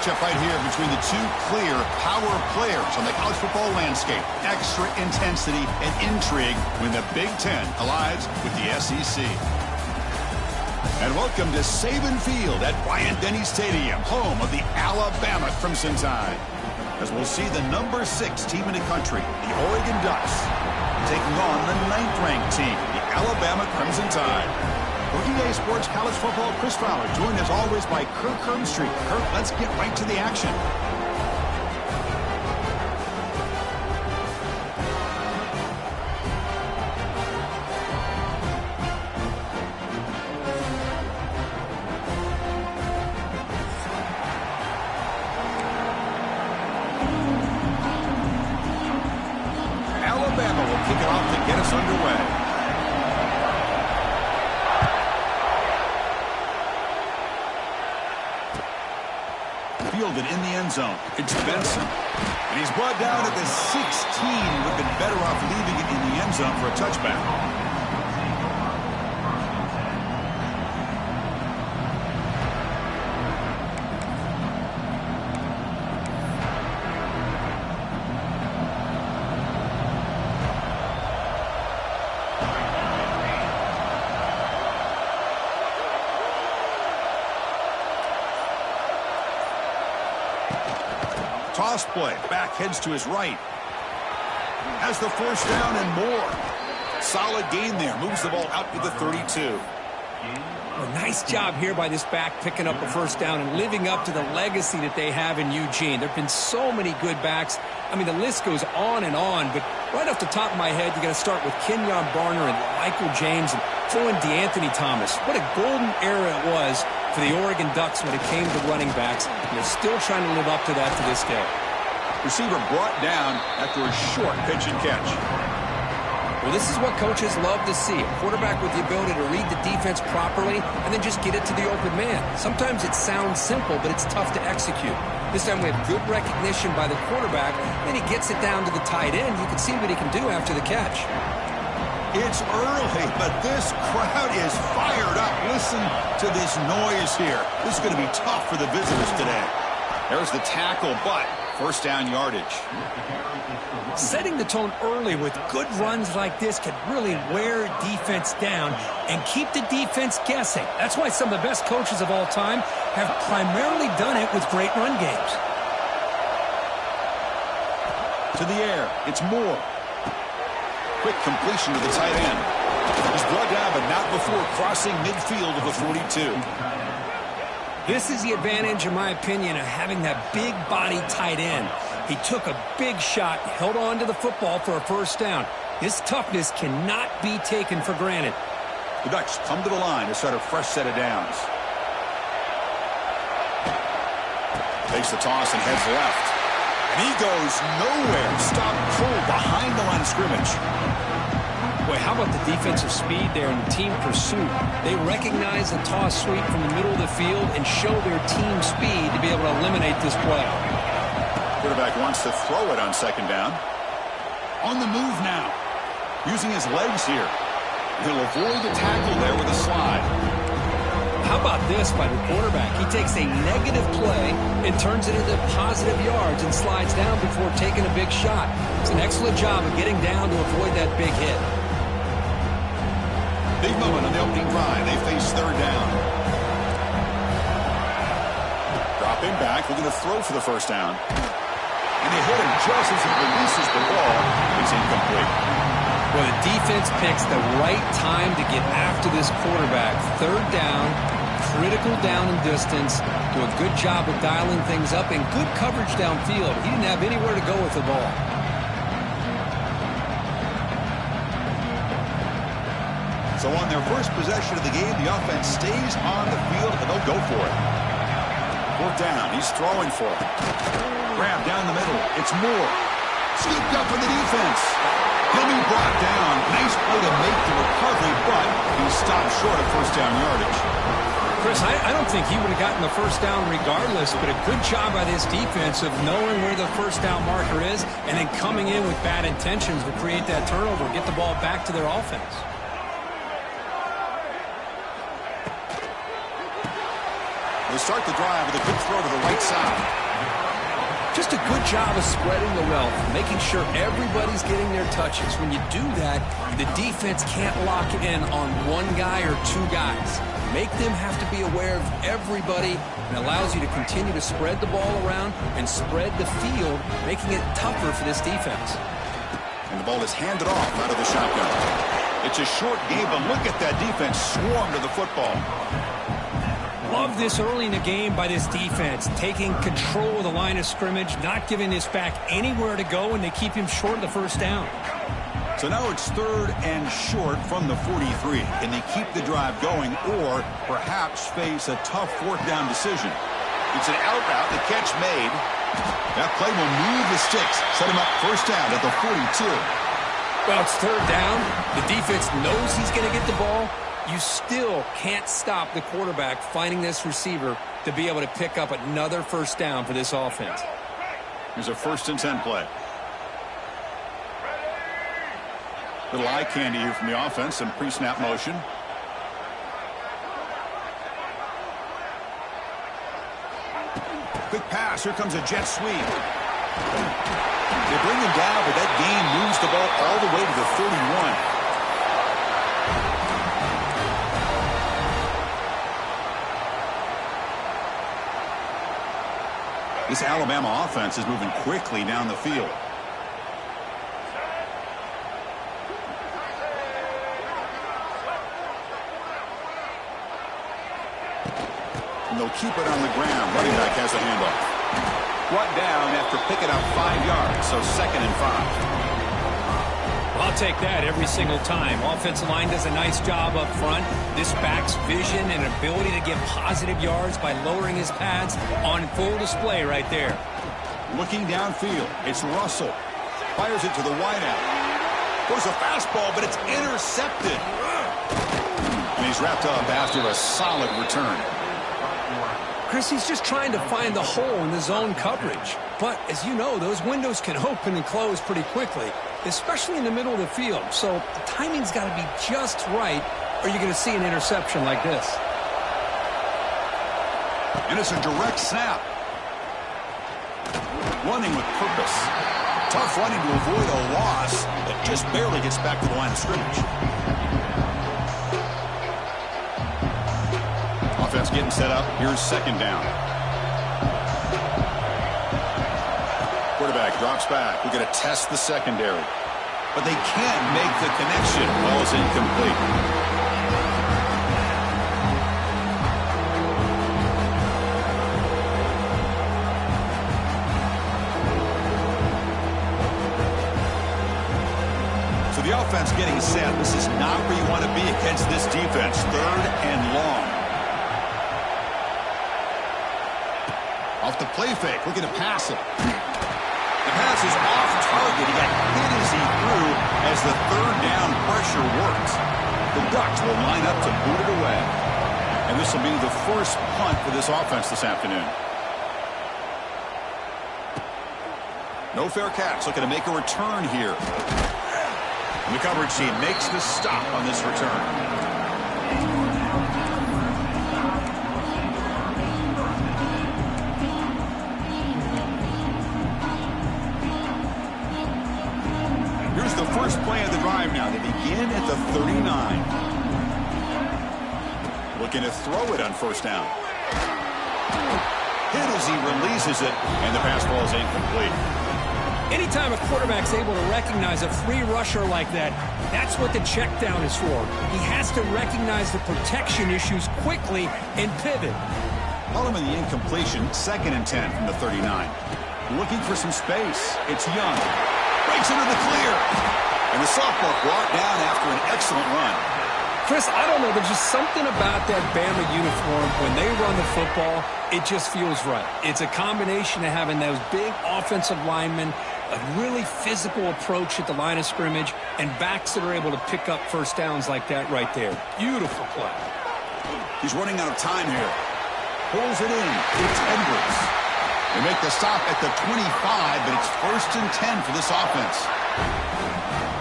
matchup right here between the two clear power players on the college football landscape. Extra intensity and intrigue when the Big Ten collides with the SEC. And welcome to Saban Field at Bryant-Denny Stadium, home of the Alabama Crimson Tide. As we'll see the number 6 team in the country, the Oregon Ducks, taking on the 9th-ranked team, the Alabama Crimson Tide. For EA Sports College Football, Chris Fowler, joined as always by Kirk Herbstreit. Kirk, let's get right to the action. Alabama will kick it off to get us underway. Fielded in the end zone. It's Benson. And he's brought down at the 16. Would have been better off leaving it in the end zone for a touchback. Toss play. Back heads to his right. Has the first down and more. Solid gain there. Moves the ball out to the 32. Well, nice job here by this back picking up a first down and living up to the legacy that they have in Eugene. There have been so many good backs. I mean, the list goes on and on, but right off the top of my head, you got to start with Kenyon Barner and Michael James and throw in DeAnthony Thomas. What a golden era it was for the Oregon Ducks when it came to running backs, and they're still trying to live up to that to this day. Receiver brought down after a short pitch and catch. Well, this is what coaches love to see. A quarterback with the ability to read the defense properly and then just get it to the open man. Sometimes it sounds simple, but it's tough to execute. This time we have good recognition by the quarterback, then he gets it down to the tight end. You can see what he can do after the catch. It's early, but this crowd is fired up. Listen to this noise here. This is going to be tough for the visitors today. There's the tackle, but first down yardage. Setting the tone early with good runs like this can really wear defense down and keep the defense guessing. That's why some of the best coaches of all time have primarily done it with great run games. To the air, it's Moore. Quick completion to the tight end. He's brought down, but not before crossing midfield of the 42. This is the advantage, in my opinion, of having that big body tight end. He took a big shot, held on to the football for a first down. This toughness cannot be taken for granted. The Ducks come to the line to start a fresh set of downs. Takes the toss and heads left. And he goes nowhere. Stopped cold behind the line of scrimmage. Boy, how about the defensive speed there and the team pursuit? They recognize the toss sweep from the middle of the field and show their team speed to be able to eliminate this play. Quarterback wants to throw it on second down. On the move now. Using his legs here. He'll avoid the tackle there with a slide. How about this by the quarterback? He takes a negative play and turns it into positive yards and slides down before taking a big shot. It's an excellent job of getting down to avoid that big hit. Big moment on the opening drive. They face third down. Dropping back, looking to throw for the first down. And they hit him just as he releases the ball. It's incomplete. Well, the defense picks the right time to get after this quarterback. Third down, critical down and distance. Do a good job of dialing things up and good coverage downfield. He didn't have anywhere to go with the ball. So on their first possession of the game, the offense stays on the field and they'll go for it. Fourth down, he's throwing for it. Grab down the middle. It's Moore. Scooped up in the defense. He'll be brought down. Nice play to make the recovery, but he stopped short of first down yardage. Chris, I don't think he would have gotten the first down regardless, but a good job by this defense of knowing where the first down marker is and then coming in with bad intentions to create that turnover, get the ball back to their offense. They start the drive with a quick throw to the right side. just a good job of spreading the wealth, making sure everybody's getting their touches. When you do that, the defense can't lock in on one guy or two guys. Make them have to be aware of everybody, and allows you to continue to spread the ball around and spread the field, making it tougher for this defense. And the ball is handed off out of the shotgun. It's a short game, but look at that defense swarm to the football. Love this early in the game by this defense, taking control of the line of scrimmage, not giving this back anywhere to go, and they keep him short of the first down. So now it's 3rd and short from the 43. Can they keep the drive going or perhaps face a tough 4th down decision? It's an out route, the catch made. That play will move the sticks, set him up first down at the 42. Well, it's 3rd down. The defense knows he's going to get the ball. You still can't stop the quarterback finding this receiver to be able to pick up another first down for this offense. Here's a 1st and 10 play. Little eye candy here from the offense, some pre-snap motion. Quick pass, here comes a jet sweep. They bring him down, but that gain moves the ball all the way to the 31. This Alabama offense is moving quickly down the field. And they'll keep it on the ground. Running back has a handoff. Brought down after picking up 5 yards, so 2nd and 5. I'll take that every single time. Offensive line does a nice job up front. This back's vision and ability to get positive yards by lowering his pads on full display right there. Looking downfield, it's Russell. Fires it to the wideout. Goes a fastball, but it's intercepted. And he's wrapped up after a solid return. Chris, he's just trying to find the hole in the zone coverage. But, as you know, those windows can open and close pretty quickly, especially in the middle of the field. So the timing's got to be just right, or you're going to see an interception like this. And it's a direct snap. Running with purpose. Tough running to avoid a loss that just barely gets back to the line of scrimmage. Offense getting set up. Here's 2nd down. Quarterback drops back. We're going to test the secondary. But they can't make the connection. Ball is incomplete. So the offense getting set. This is not where you want to be against this defense. 3rd and long. Off the play fake, looking to pass it. The pass is off target. He got hit as he threw as the 3rd down pressure worked. The Ducks will line up to boot it away. And this will be the first punt for this offense this afternoon. No fair catch, looking to make a return here. And the coverage team makes the stop on this return. The first play of the drive now. They begin at the 39. Looking to throw it on first down. Hit as he releases it, and the pass ball is incomplete. Anytime a quarterback's able to recognize a free rusher like that, that's what the check down is for. He has to recognize the protection issues quickly and pivot. Following the incompletion, 2nd and 10 from the 39. Looking for some space. It's Young. Breaks into the clear. And the sophomore brought down after an excellent run. Chris, I don't know. There's just something about that Bama uniform. When they run the football, it just feels right. It's a combination of having those big offensive linemen, a really physical approach at the line of scrimmage, and backs that are able to pick up first downs like that right there. Beautiful play. He's running out of time here. Pulls it in. It's Edwards. They make the stop at the 25, but it's 1st and 10 for this offense.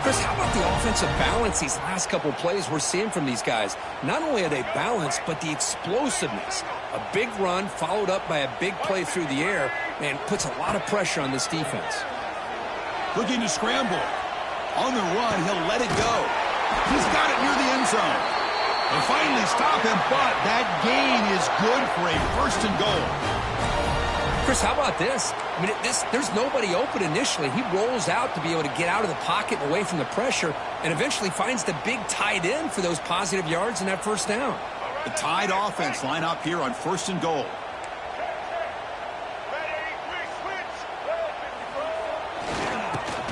Chris, how about the offensive balance these last couple of plays we're seeing from these guys? Not only are they balanced, but the explosiveness. A big run followed up by a big play through the air. and puts a lot of pressure on this defense. Looking to scramble. On the run, he'll let it go. He's got it near the end zone. They finally stop him, but that gain is good for a first and goal. Chris, how about this? I mean, there's nobody open initially. He rolls out to be able to get out of the pocket and away from the pressure and eventually finds the big tight end for those positive yards in that first down. The Tide offense line up here on first and goal.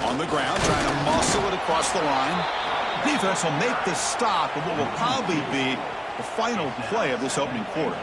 On the ground, trying to muscle it across the line. Defense will make the stop of what will probably be the final play of this opening quarter.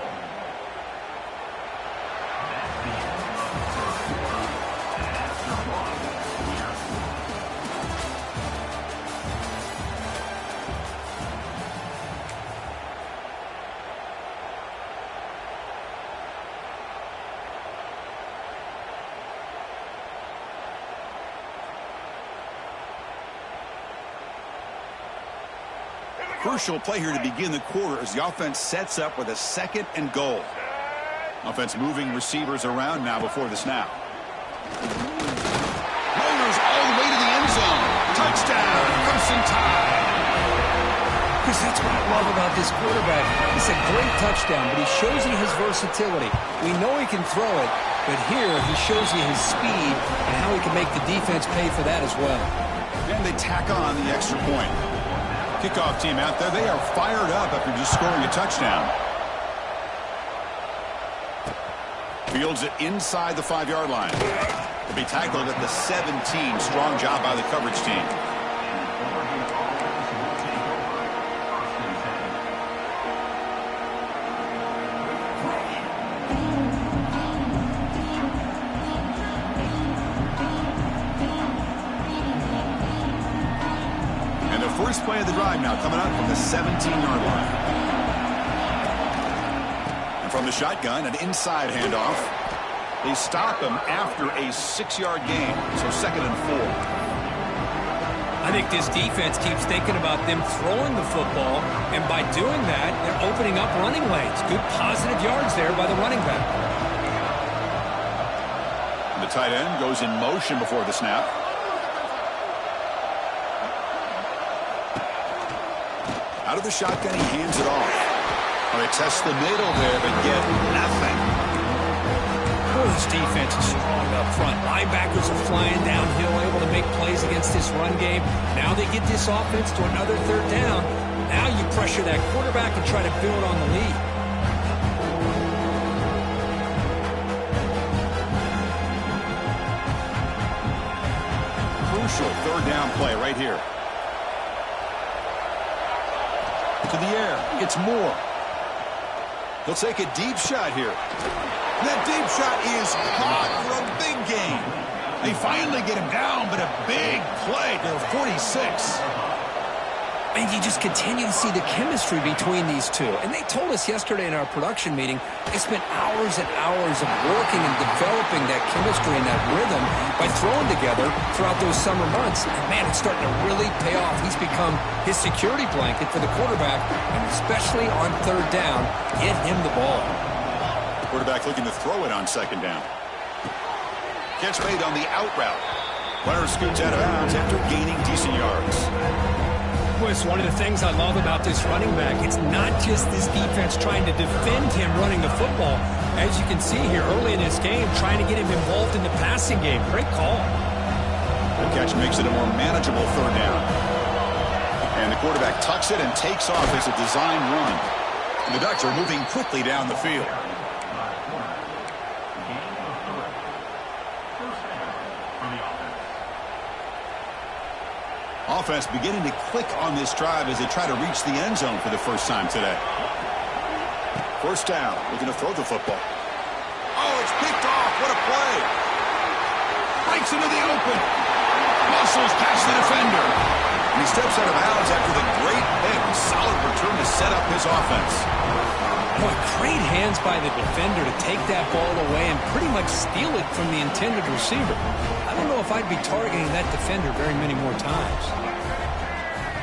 Crucial play here to begin the quarter as the offense sets up with a second and goal. Offense moving receivers around now before the snap. Motors all the way to the end zone. Touchdown, Crimson Tide. Chris, that's what I love about this quarterback. It's a great touchdown, but he shows you his versatility. We know he can throw it, but here he shows you his speed and how he can make the defense pay for that as well. And they tack on the extra point. Kickoff team out there, they are fired up after just scoring a touchdown. Fields it inside the 5-yard line. Will be tackled at the 17. Strong job by the coverage team. First play of the drive now coming up from the 17-yard line. And from the shotgun, an inside handoff. They stop him after a 6-yard gain, so 2nd and 4. I think this defense keeps thinking about them throwing the football, and by doing that, they're opening up running lanes. Good positive yards there by the running back. And the tight end goes in motion before the snap. Out of the shotgun, he hands it off. Well, they test the middle there, but get nothing. Oh, this defense is strong up front. Linebackers are flying downhill, able to make plays against this run game. Now they get this offense to another 3rd down. Now you pressure that quarterback and try to build on the lead. Crucial 3rd down play right here. To the air. It's Moore. He'll take a deep shot here. That deep shot is caught for a big gain. They finally get him down, but a big play to 46. And you just continue to see the chemistry between these two. And they told us yesterday in our production meeting, they spent hours and hours of working and developing that chemistry and that rhythm by throwing together throughout those summer months. And, man, it's starting to really pay off. He's become his security blanket for the quarterback, and especially on 3rd down, get him the ball. Quarterback looking to throw it on 2nd down. Catch made on the out route. Runner scoots out of bounds after gaining decent yards. It's one of the things I love about this running back. It's not just this defense trying to defend him running the football. As you can see here early in this game, trying to get him involved in the passing game. Great call. The catch makes it a more manageable 3rd down. And the quarterback tucks it and takes off as a design run. And the Ducks are moving quickly down the field. Offense beginning to click on this drive as they try to reach the end zone for the first time today. 1st down, looking to throw the football. Oh, it's picked off. What a play. Breaks into the open. Muscles past the defender. And he steps out of bounds after the great hit. Solid return to set up his offense. Boy, great hands by the defender to take that ball away and pretty much steal it from the intended receiver. I don't know if I'd be targeting that defender very many more times.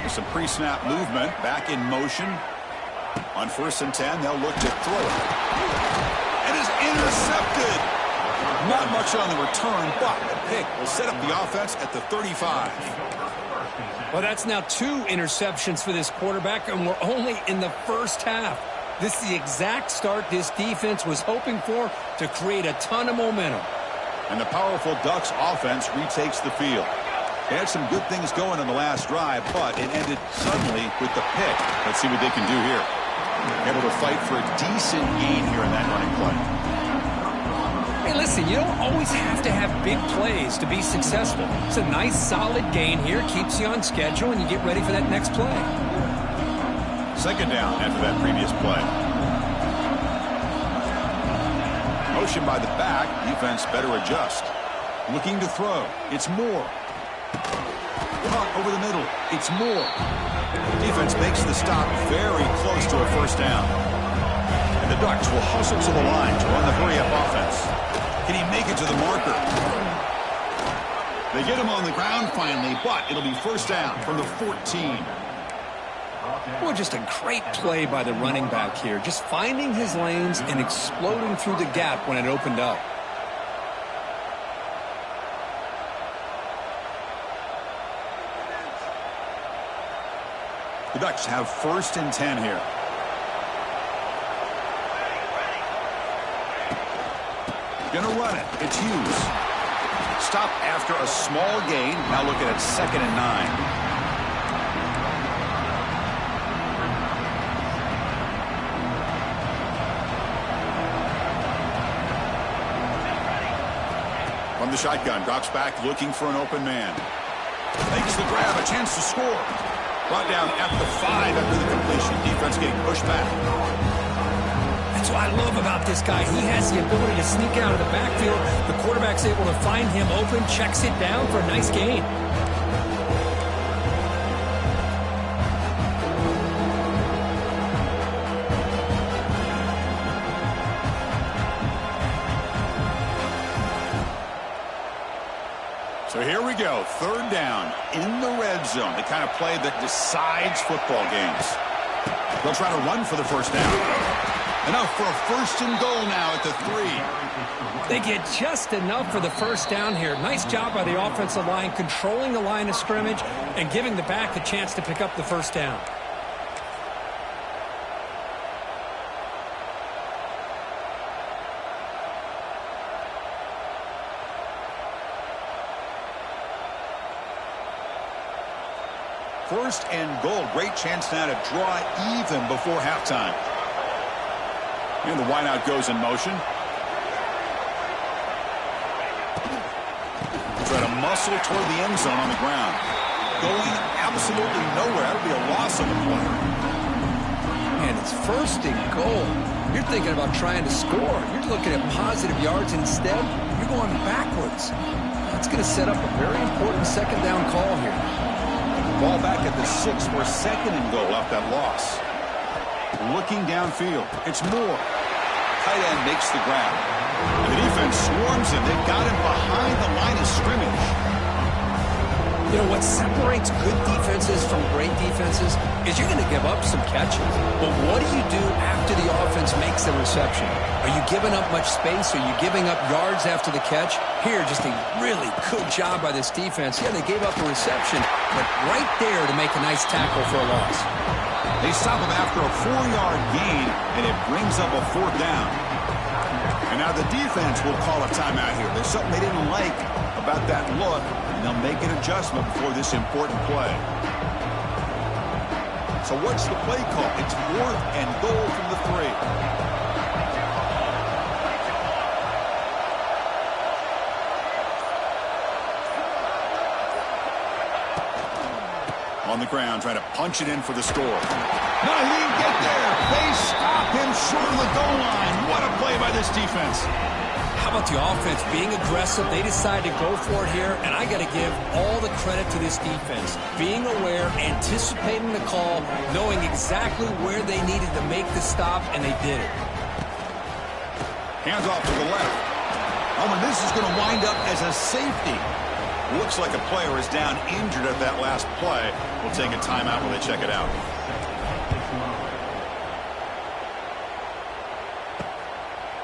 There's some pre-snap movement. Back in motion. On 1st and 10, they'll look to throw it. It is intercepted. Not much on the return, but the pick will set up the offense at the 35. Well, that's now 2 interceptions for this quarterback, and we're only in the first half. This is the exact start this defense was hoping for to create a ton of momentum. And the powerful Ducks offense retakes the field. They had some good things going in the last drive, but it ended suddenly with the pick. Let's see what they can do here. Able to fight for a decent gain here in that running play. Hey, listen, you don't always have to have big plays to be successful. It's a nice, solid gain here. Keeps you on schedule, and you get ready for that next play. Second down after that previous play. Motion by the back. Defense better adjust. Looking to throw. It's Moore. Caught over the middle. It's Moore. Defense makes the stop very close to a first down. And the Ducks will hustle to the line to run the hurry-up offense. Can he make it to the marker? They get him on the ground finally, but it'll be first down from the 14. Well, just a great play by the running back here. Just finding his lanes and exploding through the gap when it opened up. The Ducks have first and 10 here. Gonna run it. It's Hughes. Stop after a small gain. Now looking at 2nd and 9. From the shotgun, drops back looking for an open man. Makes the grab, a chance to score. Brought down at the 5 after the completion. Defense getting pushed back. That's what I love about this guy. He has the ability to sneak out of the backfield. The quarterback's able to find him open, checks it down for a nice gain. So here we go, 3rd down in the red zone, the kind of play that decides football games. They'll try to run for the first down. Enough for a 1st and goal now at the 3. They get just enough for the first down here. Nice job by the offensive line, controlling the line of scrimmage and giving the back a chance to pick up the first down. First and goal. Great chance now to draw even before halftime. And the wideout goes in motion. Try to muscle toward the end zone on the ground. Going absolutely nowhere. That'll be a loss of a play. And it's 1st and goal. You're thinking about trying to score. You're looking at positive yards. Instead, you're going backwards. That's going to set up a very important 2nd down call here. Ball back at the 6 for 2nd and goal off that loss. Looking downfield. It's Moore. Tight end makes the grab. And the defense swarms him. They've got him behind the line of scrimmage. You know, what separates good defenses from great defenses is you're going to give up some catches. But what do you do after the offense makes the reception? Are you giving up much space? Are you giving up yards after the catch? Here, just a really good job by this defense. Yeah, they gave up a reception, but right there to make a nice tackle for a loss. They stop him after a 4-yard gain, and it brings up a 4th down. And now the defense will call a timeout here. There's something they didn't like about that look, and they'll make an adjustment before this important play. So what's the play call? It's 4th and goal from the 3. On the ground, trying to punch it in for the score. No, he didn't get there. They stop him short of the goal line. What a play by this defense. How about the offense being aggressive? They decide to go for it here, and I got to give all the credit to this defense. Being aware, anticipating the call, knowing exactly where they needed to make the stop, and they did it. Hands off to the left. Oh, and this is going to wind up as a safety. Looks like a player is down injured at that last play. We'll take a timeout when they check it out.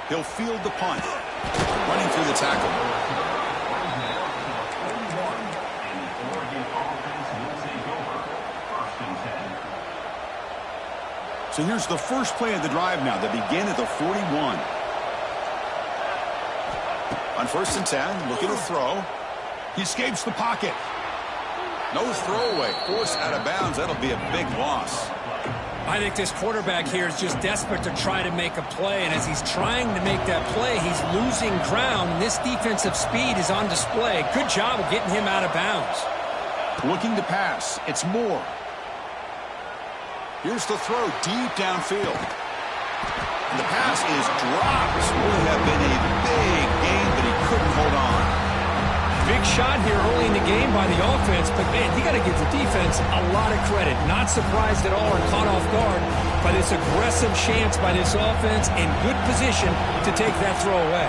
He'll field the punt. Running through the tackle. So here's the first play of the drive now. They begin at the 41. On 1st and 10, looking to throw. He escapes the pocket. No throwaway. Forced out of bounds. That'll be a big loss. I think this quarterback here is just desperate to try to make a play, and as he's trying to make that play, he's losing ground, and this defensive speed is on display. Good job of getting him out of bounds. Looking to pass. It's Moore. Here's the throw deep downfield. And the pass is dropped. Would have been a big gain, but he couldn't hold on. Big shot here early in the game by the offense, but man, you got to give the defense a lot of credit. Not surprised at all or caught off guard by this aggressive chance by this offense in good position to take that throw away.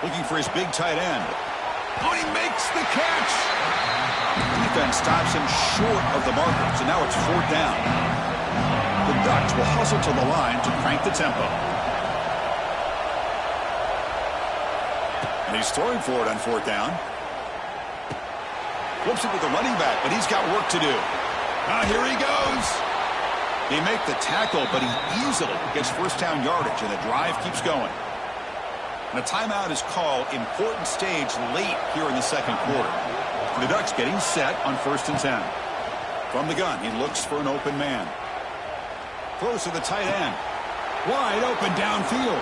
Looking for his big tight end. Oh, he makes the catch. Defense stops him short of the marker, so now it's 4th down. The Ducks will hustle to the line to crank the tempo. And he's throwing for it on 4th down. Flips it with the running back, but he's got work to do. Here he goes. They make the tackle, but he easily gets 1st down yardage, and the drive keeps going. And a timeout is called. Important stage late here in the 2nd quarter. The Ducks getting set on 1st and 10. From the gun, he looks for an open man. Throws to the tight end. Wide open downfield.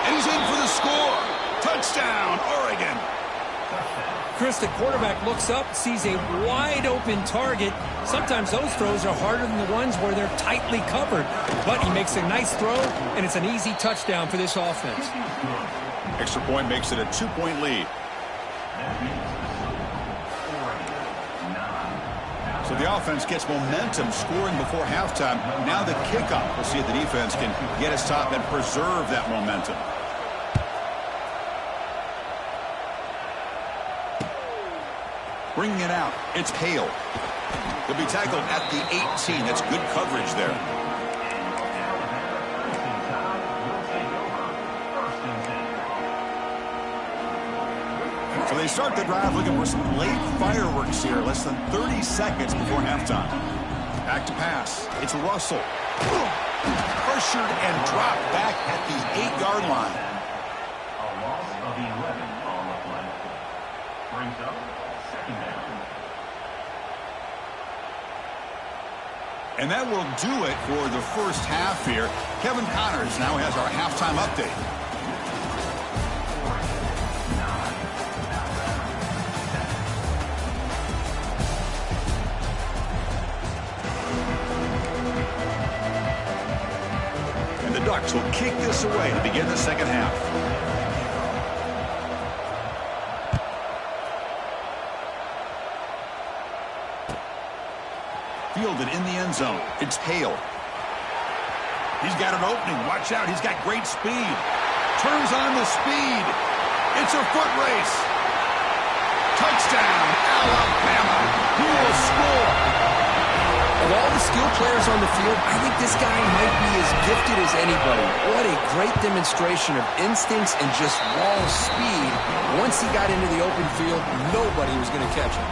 And he's in for the score. Touchdown, Oregon. Chris, the quarterback looks up, sees a wide open target. Sometimes those throws are harder than the ones where they're tightly covered. But he makes a nice throw, and it's an easy touchdown for this offense. Extra point makes it a 2-point lead. So the offense gets momentum scoring before halftime. Now the kickoff. We'll see if the defense can get his top and preserve that momentum. Bringing it out. It's Hale. He'll be tackled at the 18. That's good coverage there. So they start the drive looking for some late fireworks here. Less than 30 seconds before halftime. Back to pass. It's Russell. Pressured and dropped back at the 8-yard line. A loss of 11 on the play. Brings up 2nd down. And that will do it for the first half here. Kevin Connors now has our halftime update. And the Ducks will kick this away to begin the 2nd half. Fielded in the end zone. It's Hale. He's got an opening. Watch out. He's got great speed. Turns on the speed. It's a foot race. Touchdown, Alabama. Who will score? Of all the skilled players on the field, I think this guy might be as gifted as anybody. What a great demonstration of instincts and just raw speed. Once he got into the open field, nobody was going to catch him.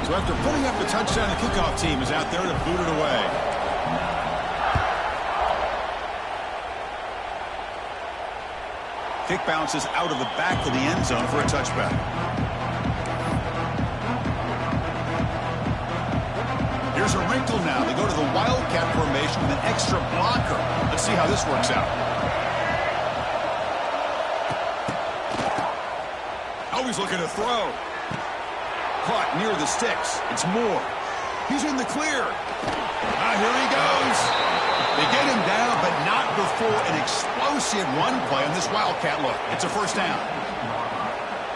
So after putting up the touchdown, the kickoff team is out there to boot it away. Kick bounces out of the back of the end zone for a touchback. Here's a wrinkle now. They go to the Wildcat formation with an extra blocker. Let's see how this works out. Always looking to throw. Caught near the sticks. It's Moore. He's in the clear. Here he goes. They get him down, but not before an explosive run play on this Wildcat look. It's a 1st down.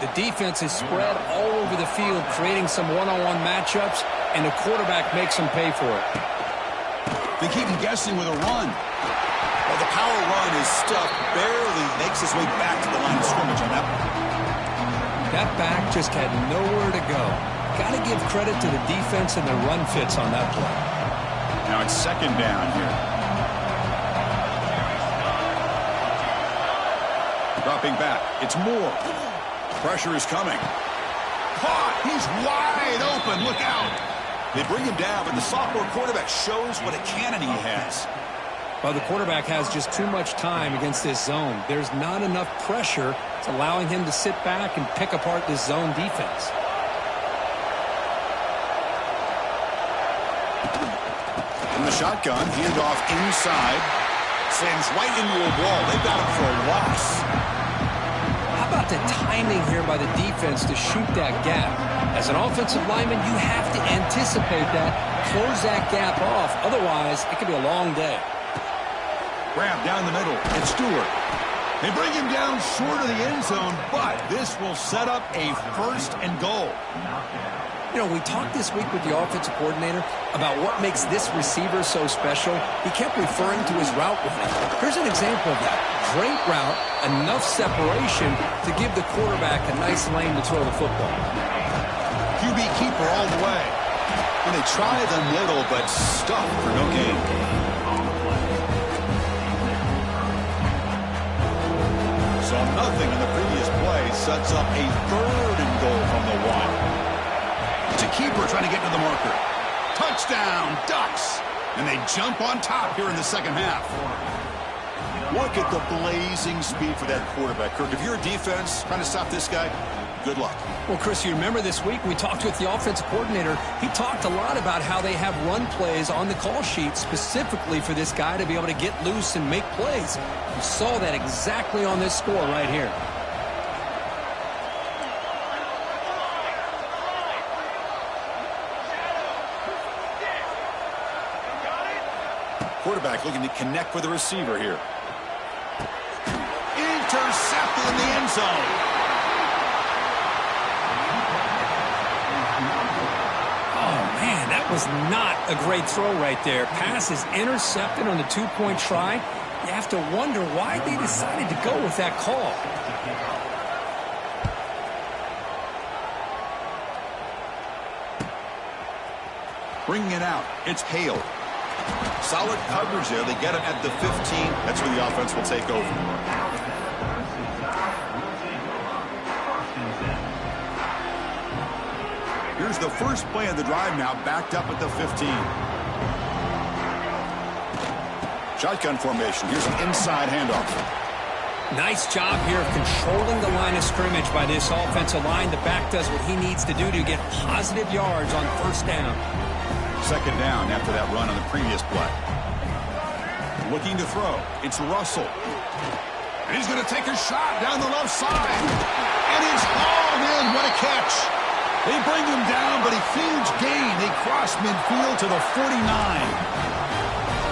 The defense is spread all over the field, creating some one-on-one matchups, and the quarterback makes them pay for it. They keep him guessing with a run. Well, the power run is stuffed. Barely makes his way back to the line of scrimmage on that one. That back just had nowhere to go. Got to give credit to the defense and the run fits on that play. Now it's 2nd down here. Dropping back. It's Moore. Pressure is coming. Caught. He's wide open. Look out. They bring him down, but the sophomore quarterback shows what a cannon he has. Well, the quarterback has just too much time against this zone. There's not enough pressure. It's allowing him to sit back and pick apart this zone defense. From the shotgun, handoff inside. Sends right into a wall. They've got him for a loss. How about the timing here by the defense to shoot that gap? As an offensive lineman, you have to anticipate that, close that gap off. Otherwise, it could be a long day. Grab down the middle. It's Stewart. They bring him down short of the end zone, but this will set up a 1st and goal. You know, we talked this week with the offensive coordinator about what makes this receiver so special. He kept referring to his route running. Here's an example of that. Great route, enough separation to give the quarterback a nice lane to throw the football. QB keeper all the way. And they try the middle, but stuck for no gain. So nothing in the previous play sets up a 3rd and goal from the 1. It's a keeper trying to get to the marker. Touchdown, Ducks. And they jump on top here in the second half. Look at the blazing speed for that quarterback. Kirk, if you're a defense trying to stop this guy, good luck. Well, Chris, you remember this week we talked with the offensive coordinator. He talked a lot about how they have run plays on the call sheet specifically for this guy to be able to get loose and make plays. You saw that exactly on this score right here. Quarterback looking to connect with the receiver here. Intercepted in the end zone. Oh, man, that was not a great throw right there. Pass is intercepted on the 2-point try. You have to wonder why they decided to go with that call. Bringing it out. It's Hale. Solid coverage there. They get him at the 15. That's where the offense will take over. Here's the first play of the drive now, backed up at the 15. Shotgun formation. Here's an inside handoff. Nice job here of controlling the line of scrimmage by this offensive line. The back does what he needs to do to get positive yards on 1st down. 2nd down after that run on the previous play. Looking to throw. It's Russell. And he's going to take a shot down the left side. And it's hauled in. What a catch. They bring him down, but a huge gain. They cross midfield to the 49.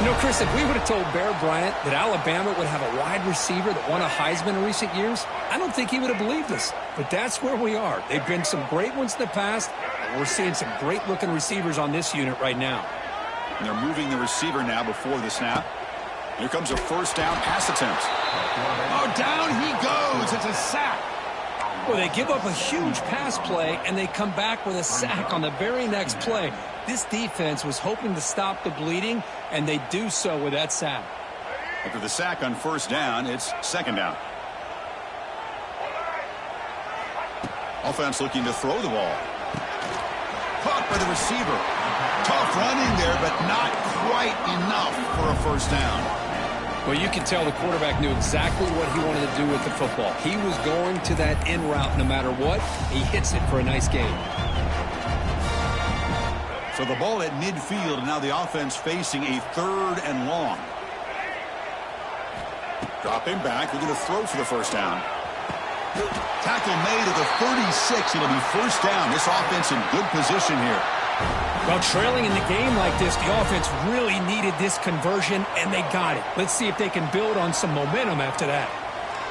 You know, Chris, if we would have told Bear Bryant that Alabama would have a wide receiver that won a Heisman in recent years, I don't think he would have believed us. But that's where we are. They've been some great ones in the past, and we're seeing some great-looking receivers on this unit right now. And they're moving the receiver now before the snap. Here comes a 1st down pass attempt. Oh, down he goes. It's a sack. Well, they give up a huge pass play, and they come back with a sack on the very next play. This defense was hoping to stop the bleeding, and they do so with that sack. After the sack on 1st down, it's 2nd down. Offense looking to throw the ball. Caught by the receiver. Tough running there, but not quite enough for a 1st down. Well, you can tell the quarterback knew exactly what he wanted to do with the football. He was going to that in route no matter what. He hits it for a nice gain. So the ball at midfield, and now the offense facing a 3rd and long. Dropping back, looking to throw for the 1st down. Tackle made at the 36. It'll be 1st down. This offense in good position here. Well, trailing in the game like this, the offense really needed this conversion, and they got it. Let's see if they can build on some momentum after that.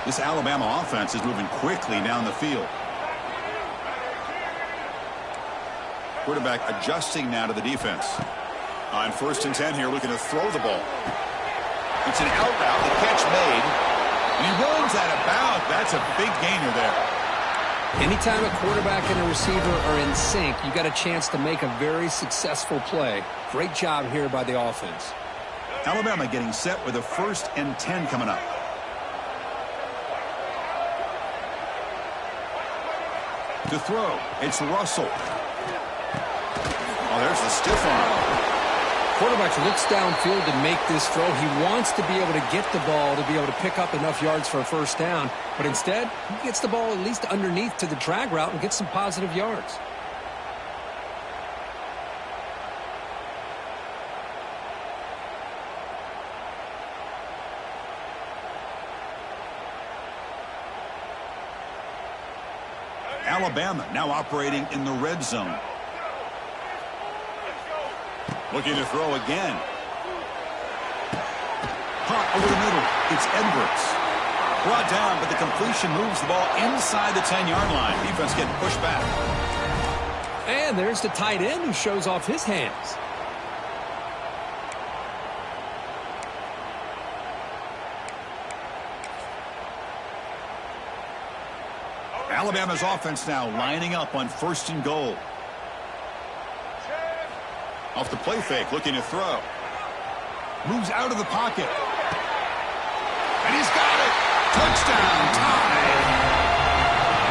This Alabama offense is moving quickly down the field. Quarterback adjusting now to the defense. On 1st and 10 here, looking to throw the ball. It's an out route, the catch made. And he runs that about. That's a big gainer there. Anytime a quarterback and a receiver are in sync, you got a chance to make a very successful play. Great job here by the offense. Alabama getting set with a 1st and 10 coming up. To throw, it's Russell. Oh, there's the stiff arm. Quarterback looks downfield to make this throw. He wants to be able to get the ball to be able to pick up enough yards for a first down. But instead, he gets the ball at least underneath to the drag route and gets some positive yards. Alabama now operating in the red zone. Looking to throw again. Caught over the middle. It's Edwards. Brought down, but the completion moves the ball inside the 10-yard line. Defense getting pushed back. And there's the tight end who shows off his hands. Alabama's offense now lining up on 1st and goal. Off the play fake, looking to throw. Moves out of the pocket. And he's got it. Touchdown, tie.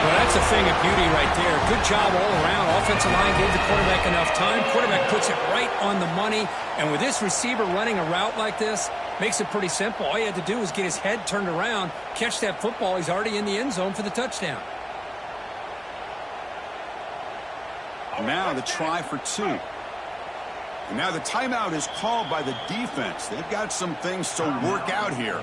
Well, that's a thing of beauty right there. Good job all around. Offensive line gave the quarterback enough time. Quarterback puts it right on the money. And with this receiver running a route like this, makes it pretty simple. All you had to do was get his head turned around, catch that football. He's already in the end zone for the touchdown. Now the try for 2. And now the timeout is called by the defense. They've got some things to work out here.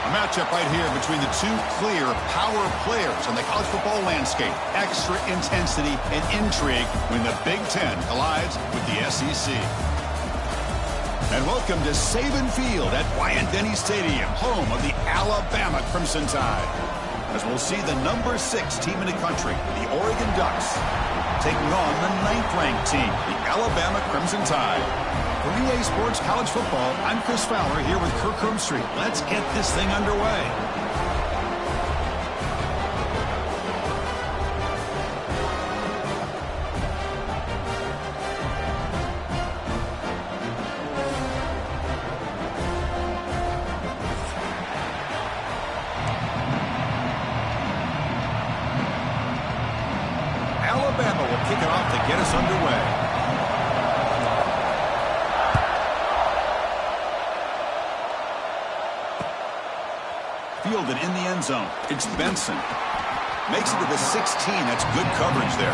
Matchup right here between the two clear power players on the college football landscape. Extra intensity and intrigue when the Big Ten collides with the SEC. And welcome to Saban Field at Bryant-Denny Stadium, home of the Alabama Crimson Tide. As we'll see the number 6 team in the country, the Oregon Ducks, taking on the 9th-ranked team, the Alabama Crimson Tide. For EA Sports College Football, I'm Chris Fowler here with Kirk Herbstreit. Let's get this thing underway. Alabama will kick it off to get us underway. Fielded in the end zone. It's Benson. Makes it to the 16. That's good coverage there.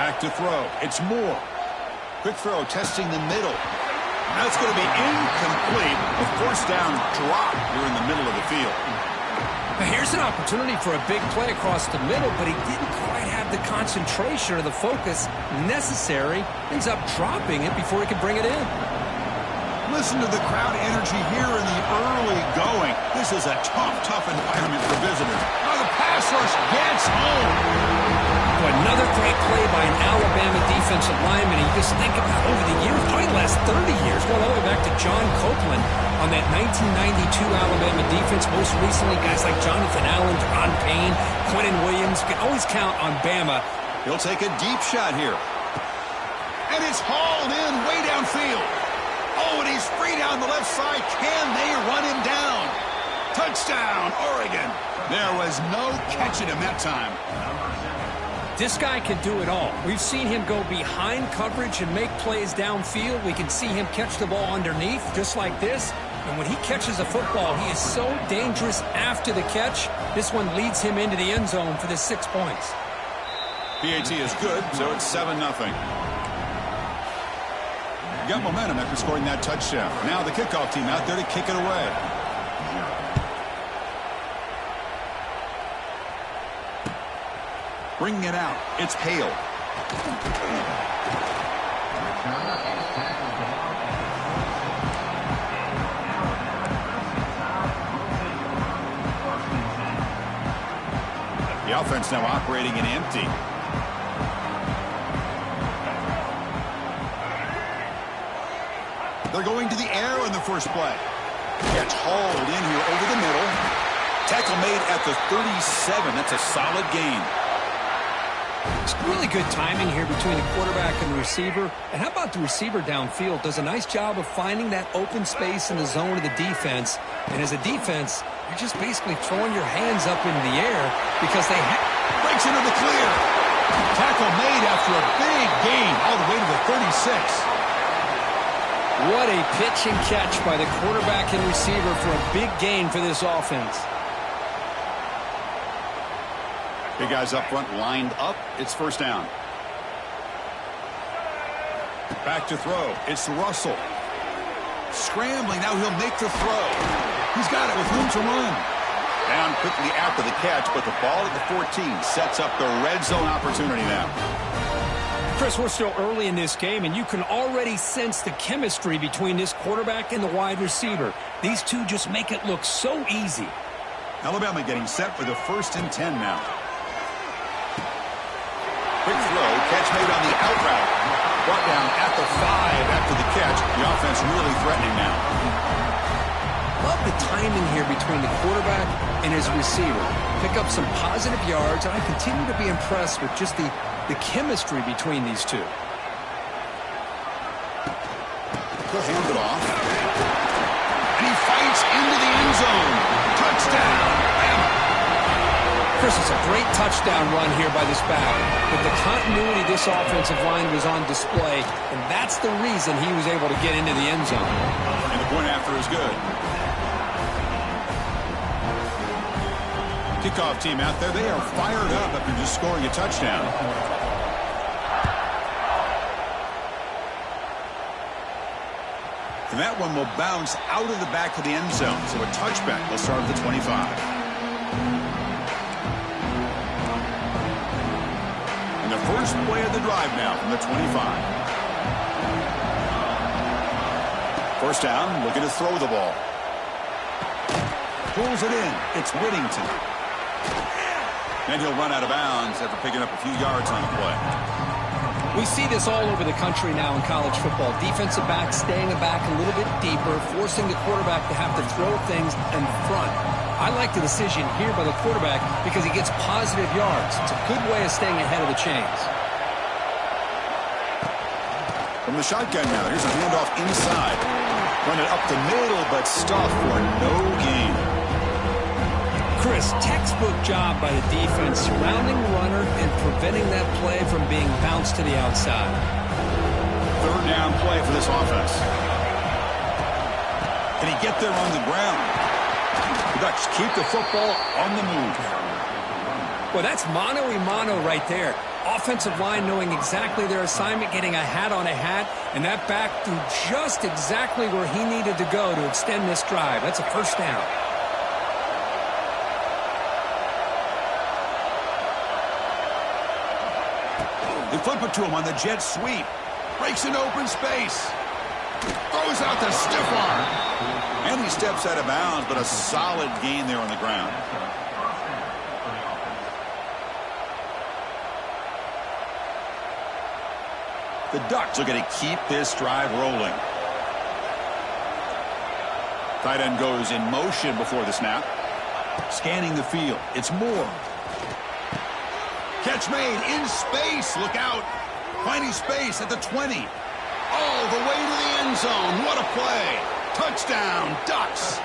Back to throw. It's Moore. Quick throw, testing the middle. That's going to be incomplete. A first down drop here in the middle of the field. Now here's an opportunity for a big play across the middle, but he didn't quite have the concentration or the focus necessary. Ends up dropping it before he could bring it in. Listen to the crowd energy here in the early going. This is a tough environment for visitors. Now the pass rush gets home. Another great play by an Alabama defensive lineman. You just think about over the years, probably the last 30 years, going all the way back to John Copeland on that 1992 Alabama defense. Most recently, guys like Jonathan Allen, Deron Payne, Quentin Williams. You can always count on Bama. He'll take a deep shot here. And it's hauled in way downfield. Oh, and he's free down the left side. Can they run him down? Touchdown, Oregon. There was no catching him that time. This guy can do it all. We've seen him go behind coverage and make plays downfield. We can see him catch the ball underneath, just like this. And when he catches a football, he is so dangerous after the catch. This one leads him into the end zone for the 6 points. PAT is good, so it's 7-0. Got momentum after scoring that touchdown. Now the kickoff team out there to kick it away. Bringing it out, it's Hale. The offense now operating in empty. They're going to the air on the first play. Gets hauled in here over the middle. Tackle made at the 37. That's a solid gain. It's really good timing here between the quarterback and the receiver. And how about the receiver downfield? Does a nice job of finding that open space in the zone of the defense. And as a defense, you're just basically throwing your hands up into the air because they breaks into the clear. Tackle made after a big gain all the way to the 36. What a pitch and catch by the quarterback and receiver for a big gain for this offense. Big guys up front lined up. It's first down. Back to throw. It's Russell. Scrambling. Now he'll make the throw. He's got it with room to run. Down quickly after the catch, but the ball at the 14 sets up the red zone opportunity now. Chris, we're still early in this game, and you can already sense the chemistry between this quarterback and the wide receiver. These two just make it look so easy. Alabama getting set for the 1st and 10 now. Quick throw, catch made on the out route. Brought down at the 5 after the catch. The offense really threatening now. Love the timing here between the quarterback and his receiver. Pick up some positive yards, and I continue to be impressed with just the chemistry between these two. He'll hand it off. And he fights into the end zone. Touchdown, Bama. Chris, it's a great touchdown run here by this back. But the continuity of this offensive line was on display, and that's the reason he was able to get into the end zone. And the point after is good. Kickoff team out there, they are fired up after just scoring a touchdown. And that one will bounce out of the back of the end zone. So a touchback will start at the 25. And the first play of the drive now from the 25. First down, looking to throw the ball. Pulls it in. It's Whittington. And he'll run out of bounds after picking up a few yards on the play. We see this all over the country now in college football. Defensive backs staying back a little bit deeper, forcing the quarterback to have to throw things in front. I like the decision here by the quarterback because he gets positive yards. It's a good way of staying ahead of the chains. From the shotgun now, here's a handoff inside. Run it up the middle, but stuff for no gain. Chris, textbook job by the defense, surrounding the runner and preventing that play from being bounced to the outside. Third down play for this offense. Can he get there on the ground? The Ducks keep the football on the move. Well, that's mano-a-mano right there. Offensive line knowing exactly their assignment, getting a hat on a hat, and that back threw just exactly where he needed to go to extend this drive. That's a first down. They flip it to him on the jet sweep. Breaks an open space. Throws out the stiff arm. And he steps out of bounds, but a solid gain there on the ground. The Ducks are going to keep this drive rolling. Tight end goes in motion before the snap. Scanning the field. It's Moore. Catch made in space. Look out. Finding space at the 20. All the way to the end zone. What a play. Touchdown, Ducks.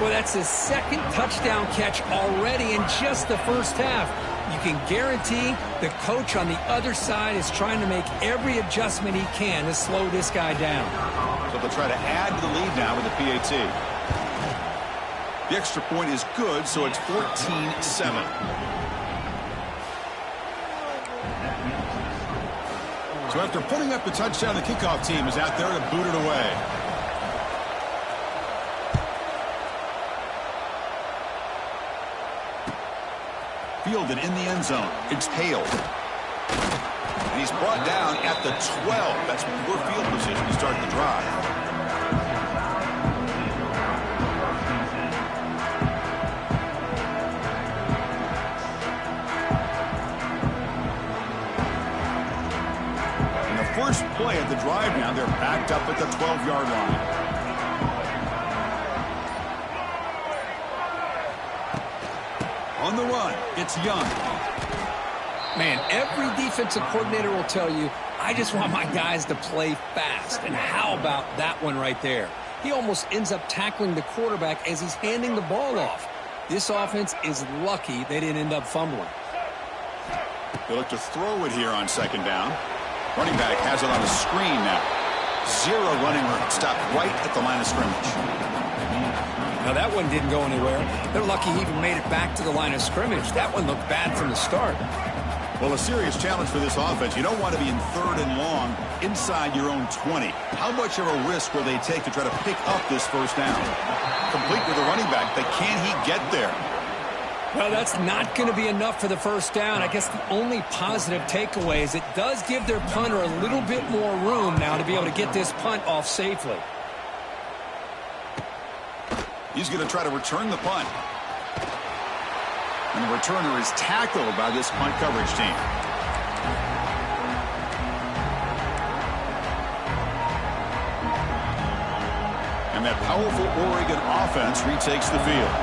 Well, that's his second touchdown catch already in just the first half. You can guarantee the coach on the other side is trying to make every adjustment he can to slow this guy down. So they'll try to add to the lead now with the PAT. The extra point is good, so it's 14-7. So after putting up the touchdown, the kickoff team is out there to boot it away. Fielded in the end zone. It's Hale. And he's brought down at the 12. That's poor field position to start the drive. And the first play of the drive now, they're backed up at the 12-yard line. On the run, it's Young. Man, every defensive coordinator will tell you, I just want my guys to play fast. And how about that one right there? He almost ends up tackling the quarterback as he's handing the ball off. This offense is lucky they didn't end up fumbling. They look to throw it here on second down. Running back has it on the screen now. Zero running room. Stopped right at the line of scrimmage. Now, that one didn't go anywhere. They're lucky he even made it back to the line of scrimmage. That one looked bad from the start. Well, a serious challenge for this offense. You don't want to be in third and long inside your own 20. How much of a risk will they take to try to pick up this first down? Complete with the running back, but can he get there? Well, that's not going to be enough for the first down. I guess the only positive takeaway is it does give their punter a little bit more room now to be able to get this punt off safely. He's going to try to return the punt. And the returner is tackled by this punt coverage team. And that powerful Oregon offense retakes the field.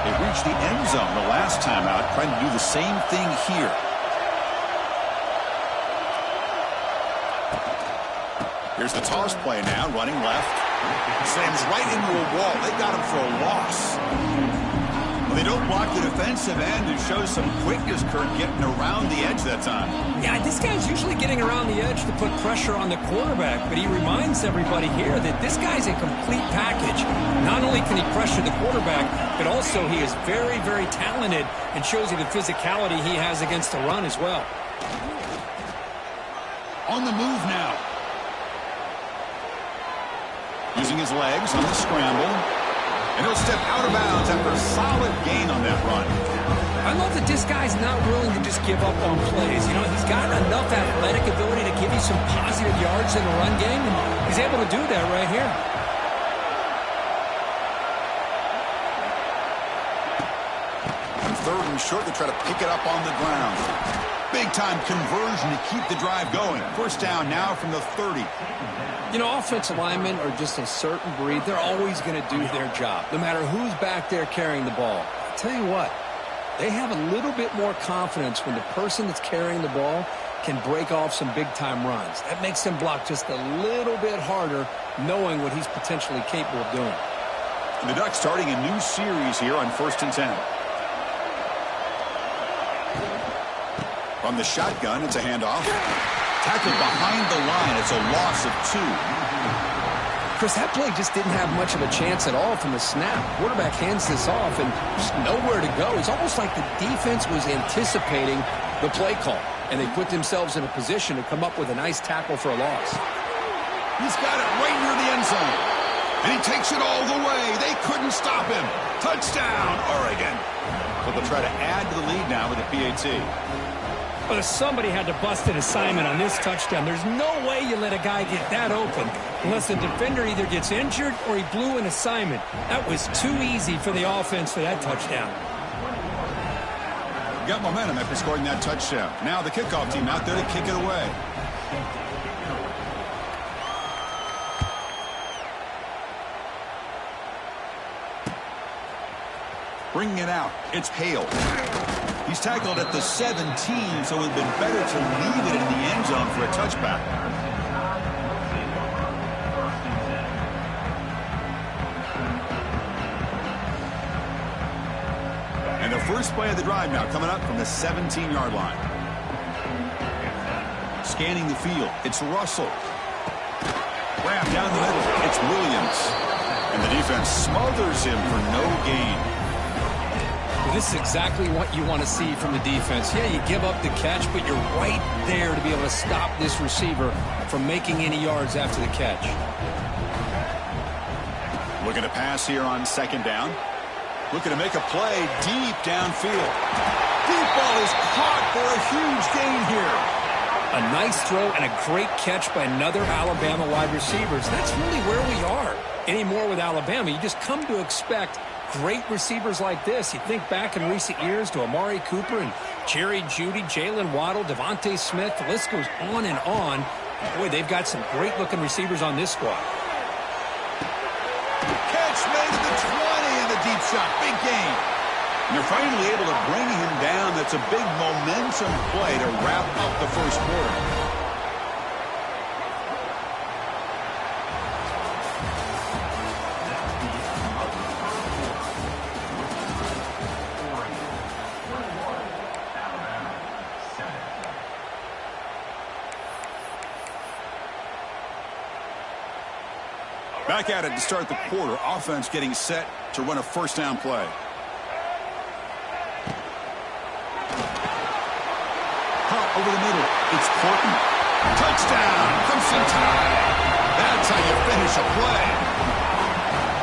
They reached the end zone the last time out, trying to do the same thing here. Here's the toss play now, running left. Slams right into a wall. They got him for a loss. Well, they don't block the defensive end and show some quickness, Kurt, getting around the edge that time. Yeah, this guy's usually getting around the edge to put pressure on the quarterback, but he reminds everybody here that this guy's a complete package. Not only can he pressure the quarterback, but also he is very, very talented and shows you the physicality he has against the run as well. On the move now. Using his legs on the scramble. And he'll step out of bounds after a solid gain on that run. I love that this guy's not willing to just give up on plays. You know, he's got enough athletic ability to give you some positive yards in the run game, and he's able to do that right here. On third and short, they try to pick it up on the ground. Big-time conversion to keep the drive going. First down now from the 30. You know, offensive linemen are just a certain breed. They're always going to do their job, no matter who's back there carrying the ball. I'll tell you what, they have a little bit more confidence when the person that's carrying the ball can break off some big-time runs. That makes them block just a little bit harder, knowing what he's potentially capable of doing. And the Ducks starting a new series here on 1st and 10. From the shotgun, it's a handoff. Tackled behind the line. It's a loss of 2. Chris, that play just didn't have much of a chance at all from the snap. Quarterback hands this off and just nowhere to go. It's almost like the defense was anticipating the play call, and they put themselves in a position to come up with a nice tackle for a loss. He's got it right near the end zone. And he takes it all the way. They couldn't stop him. Touchdown, Oregon. But they'll try to add to the lead now with a PAT. But if somebody had to bust an assignment on this touchdown, there's no way you let a guy get that open unless the defender either gets injured or he blew an assignment. That was too easy for the offense for that touchdown. Got momentum after scoring that touchdown. Now the kickoff team out there to kick it away. Bringing it out, it's Hale. He's tackled at the 17, so it would have been better to leave it in the end zone for a touchback. And the first play of the drive now coming up from the 17-yard line. Scanning the field, it's Russell. Wrapped down the middle, it's Williams. And the defense smothers him for no gain. This is exactly what you want to see from the defense. Yeah, you give up the catch, but you're right there to be able to stop this receiver from making any yards after the catch. Looking to pass here on second down. Looking to make a play deep downfield. Deep ball is caught for a huge gain here. A nice throw and a great catch by another Alabama wide receiver. That's really where we are anymore with Alabama. You just come to expect great receivers like this. You think back in recent years to Amari Cooper and Jerry Jeudy, Jalen Waddle, Devontae Smith. The list goes on and on. Boy, they've got some great-looking receivers on this squad. Catch made at the 20 and the deep shot. Big gain. And they're finally able to bring him down. That's a big momentum play to wrap up the first quarter. Back at it to start the quarter. Offense getting set to run a first down play. Caught over the middle. It's Porton. Touchdown. Crimson Tide. That's how you finish a play.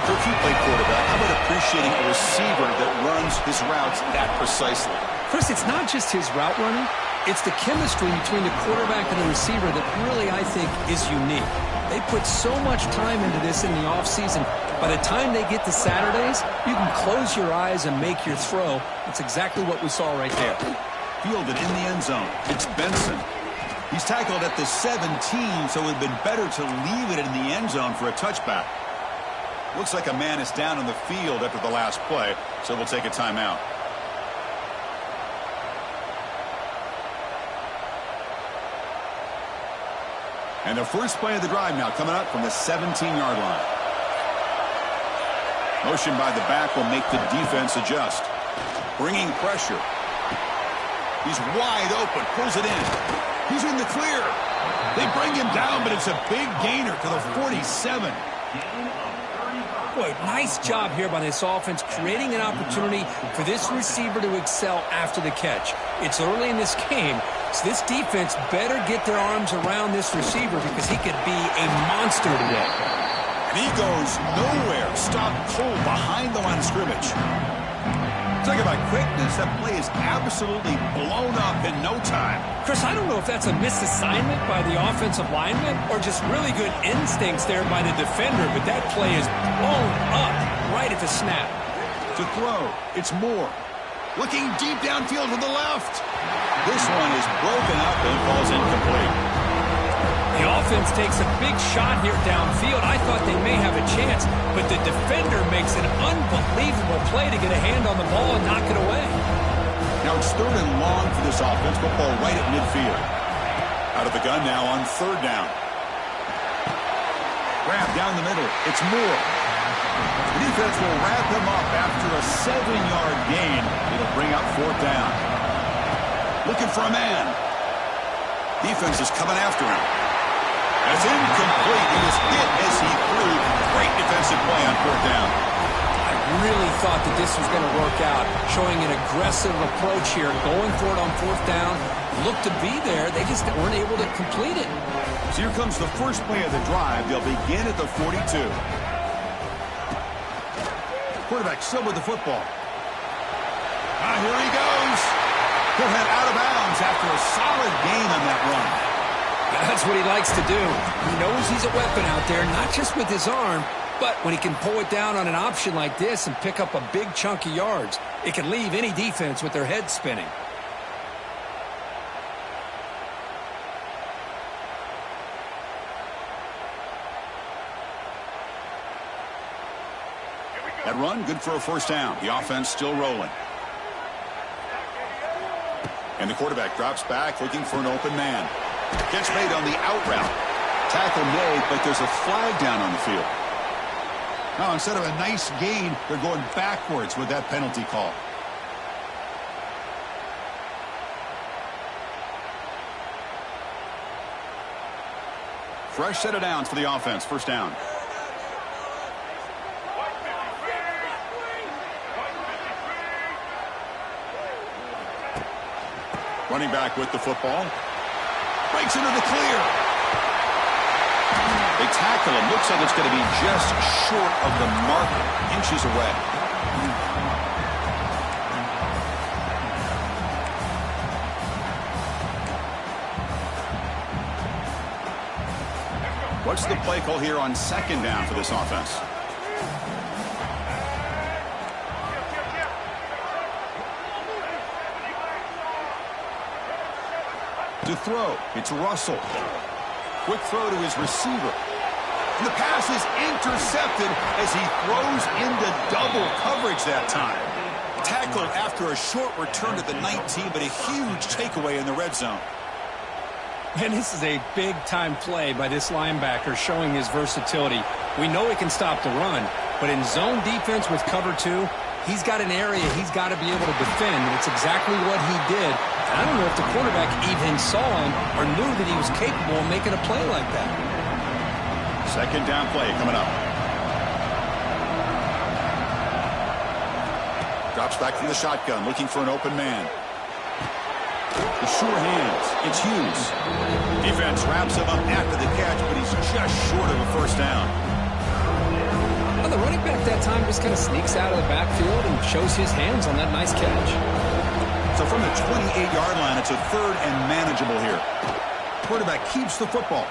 Coach, you play quarterback. How about appreciating a receiver that runs his routes that precisely? Chris, it's not just his route running. It's the chemistry between the quarterback and the receiver that really, I think, is unique. They put so much time into this in the offseason. By the time they get to Saturdays, you can close your eyes and make your throw. That's exactly what we saw right there. Fielded in the end zone. It's Benson. He's tackled at the 17, so it would have been better to leave it in the end zone for a touchback. Looks like a man is down on the field after the last play, so we'll take a timeout. And the first play of the drive now coming up from the 17-yard line. Motion by the back will make the defense adjust. Bringing pressure. He's wide open, pulls it in. He's in the clear. They bring him down, but it's a big gainer to the 47. Boy, nice job here by this offense, creating an opportunity for this receiver to excel after the catch. It's early in this game, so this defense better get their arms around this receiver because he could be a monster today. And he goes nowhere. Stopped cold behind the line of scrimmage. Talk about quickness. That play is absolutely blown up in no time. Chris, I don't know if that's a missed assignment by the offensive lineman or just really good instincts there by the defender, but that play is blown up right at the snap. To throw, it's Moore. Looking deep downfield to the left. This one is broken up and falls incomplete. The offense takes a big shot here downfield. I thought they may have a chance, but the defender makes an unbelievable play to get a hand on the ball and knock it away. Now it's third and long for this offense. Football right at midfield. Out of the gun now on third down. Grab down the middle. It's Moore. The defense will wrap him up after a 7-yard gain. It'll bring up fourth down. Looking for a man. Defense is coming after him. That's incomplete. He was hit as he threw. Great defensive play on fourth down. I really thought that this was going to work out, showing an aggressive approach here, going for it on fourth down. Looked to be there. They just weren't able to complete it. So here comes the first play of the drive. They'll begin at the 42. Quarterback still with the football. Here he goes. He'll head out of bounds after a solid gain on that run. That's what he likes to do. He knows he's a weapon out there, not just with his arm, but when he can pull it down on an option like this and pick up a big chunk of yards, it can leave any defense with their head spinning. That run, good for a first down. The offense still rolling. And the quarterback drops back, looking for an open man. Catch made on the out route. Tackle made, but there's a flag down on the field. Now, instead of a nice gain, they're going backwards with that penalty call. Fresh set of downs for the offense. First down. Running back with the football. Breaks into the clear. They tackle him. Looks like it's going to be just short of the mark, inches away. What's the play call here on second down for this offense? To throw, it's Russell. Quick throw to his receiver. And the pass is intercepted as he throws into double coverage that time. Tackled after a short return to the 19, but a huge takeaway in the red zone. And this is a big-time play by this linebacker, showing his versatility. We know he can stop the run, but in zone defense with cover two, he's got an area he's got to be able to defend, and it's exactly what he did. I don't know if the quarterback even saw him or knew that he was capable of making a play like that. Second down play coming up. Drops back from the shotgun, looking for an open man. The sure hands. It's Hughes. Defense wraps him up after the catch, but he's just short of a first down. Well, the running back that time just kind of sneaks out of the backfield and shows his hands on that nice catch. So from the 28-yard line, it's a third and manageable here. Quarterback keeps the football.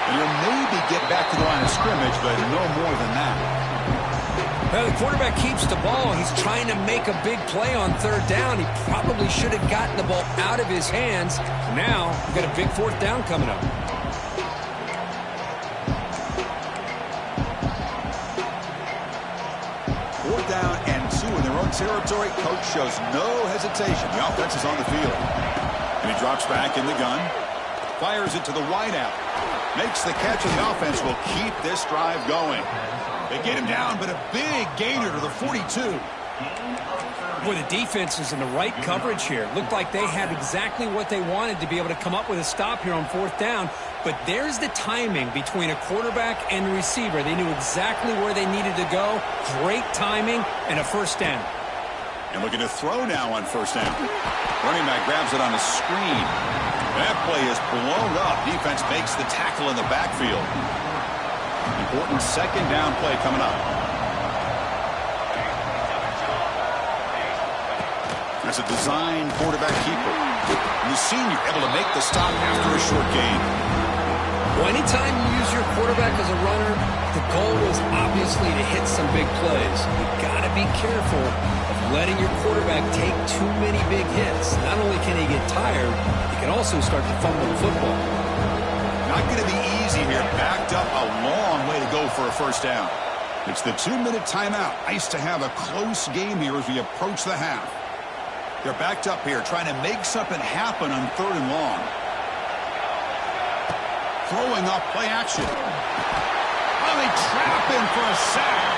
And he'll maybe get back to the line of scrimmage, but no more than that. Well, the quarterback keeps the ball. He's trying to make a big play on third down. He probably should have gotten the ball out of his hands. Now, we've got a big fourth down coming up. Fourth down and 2 in their own territory. Coach shows no hesitation. The offense is on the field. And he drops back in the gun. Fires it to the wideout. Makes the catch, and the offense will keep this drive going. They get him down, but a big gainer to the 42. Boy, the defense is in the right coverage here. Looked like they had exactly what they wanted to be able to come up with a stop here on fourth down. But there's the timing between a quarterback and the receiver. They knew exactly where they needed to go. Great timing and a first down. And looking to throw now on first down. Running back grabs it on a screen. That play is blown up. Defense makes the tackle in the backfield. Important second down play coming up. That's a design quarterback keeper. And the senior able to make the stop after a short gain. Well, anytime you use your quarterback as a runner, the goal is obviously to hit some big plays. You've got to be careful of letting your quarterback take too many big hits. Not only can he get tired, he can also start to fumble the football. Not going to be easy here. Backed up a long way to go for a first down. It's the 2-minute timeout. Nice to have a close game here as we approach the half. They're backed up here, trying to make something happen on third and long. Throwing up play action. Oh, they trap him for a sack.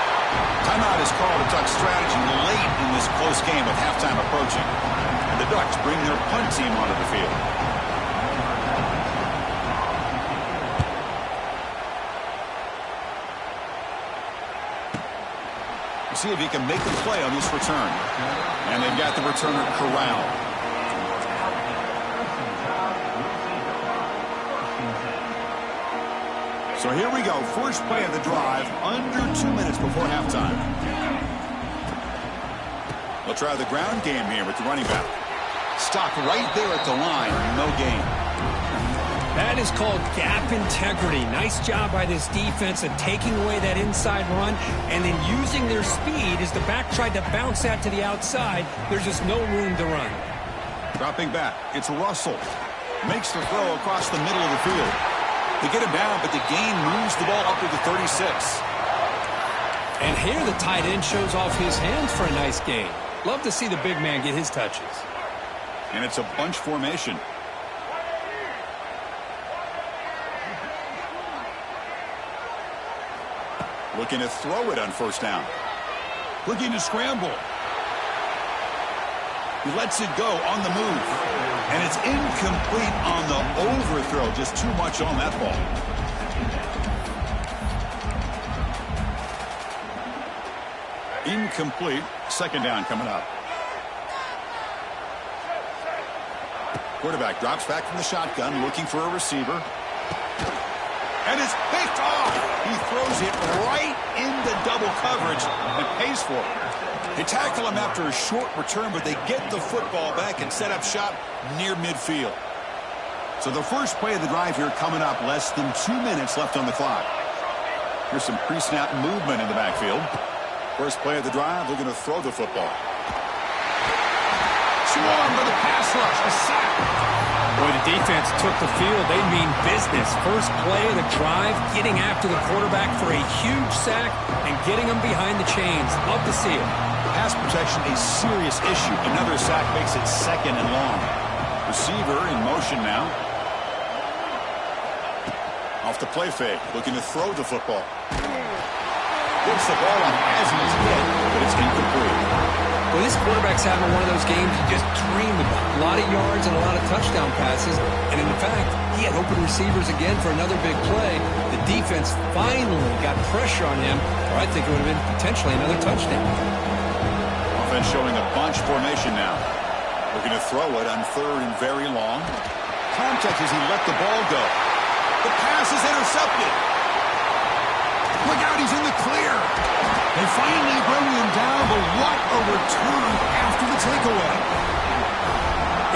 Timeout is called to Duck strategy late in this close game with halftime approaching. And the Ducks bring their punt team onto the field. see if he can make the play on this return. And they've got the returner corralled. So here we go. First play of the drive, under 2 minutes before halftime. They'll try the ground game here with the running back. Stopped right there at the line. No gain. That is called gap integrity. Nice job by this defense of taking away that inside run and then using their speed as the back tried to bounce that to the outside. There's just no room to run. Dropping back. It's Russell. Makes the throw across the middle of the field. They get him down, but the gain moves the ball up to the 36. And here the tight end shows off his hands for a nice gain. Love to see the big man get his touches. And it's a bunch formation. Looking to throw it on first down. Looking to scramble. He lets it go on the move. And it's incomplete on the overthrow. Just too much on that ball. Incomplete. Second down coming up. Quarterback drops back from the shotgun, looking for a receiver. And it's picked off. He throws it right into double coverage and pays for it. They tackle him after a short return, but they get the football back and set up shop near midfield. So the first play of the drive here coming up, less than 2 minutes left on the clock. Here's some pre-snap movement in the backfield. First play of the drive, they're going to throw the football. Swarmed by the pass rush, a sack. Boy, the defense took the field. They mean business. First play of the drive, getting after the quarterback for a huge sack and getting him behind the chains. Love to see it. Pass protection, a serious issue. Another sack makes it second and long. Receiver in motion now. Off the play fake, looking to throw the football. Gets the ball off as he's hit, but it's incomplete. Well, this quarterback's having one of those games you just dream about. A lot of yards and a lot of touchdown passes. And in fact, he had open receivers again for another big play. The defense finally got pressure on him, or I think it would have been potentially another touchdown. Offense showing a bunch formation now. Looking to throw it on third and very long. Contact as he let the ball go. The pass is intercepted. Look out, he's in the clear. They finally bring him down, but what a return after the takeaway.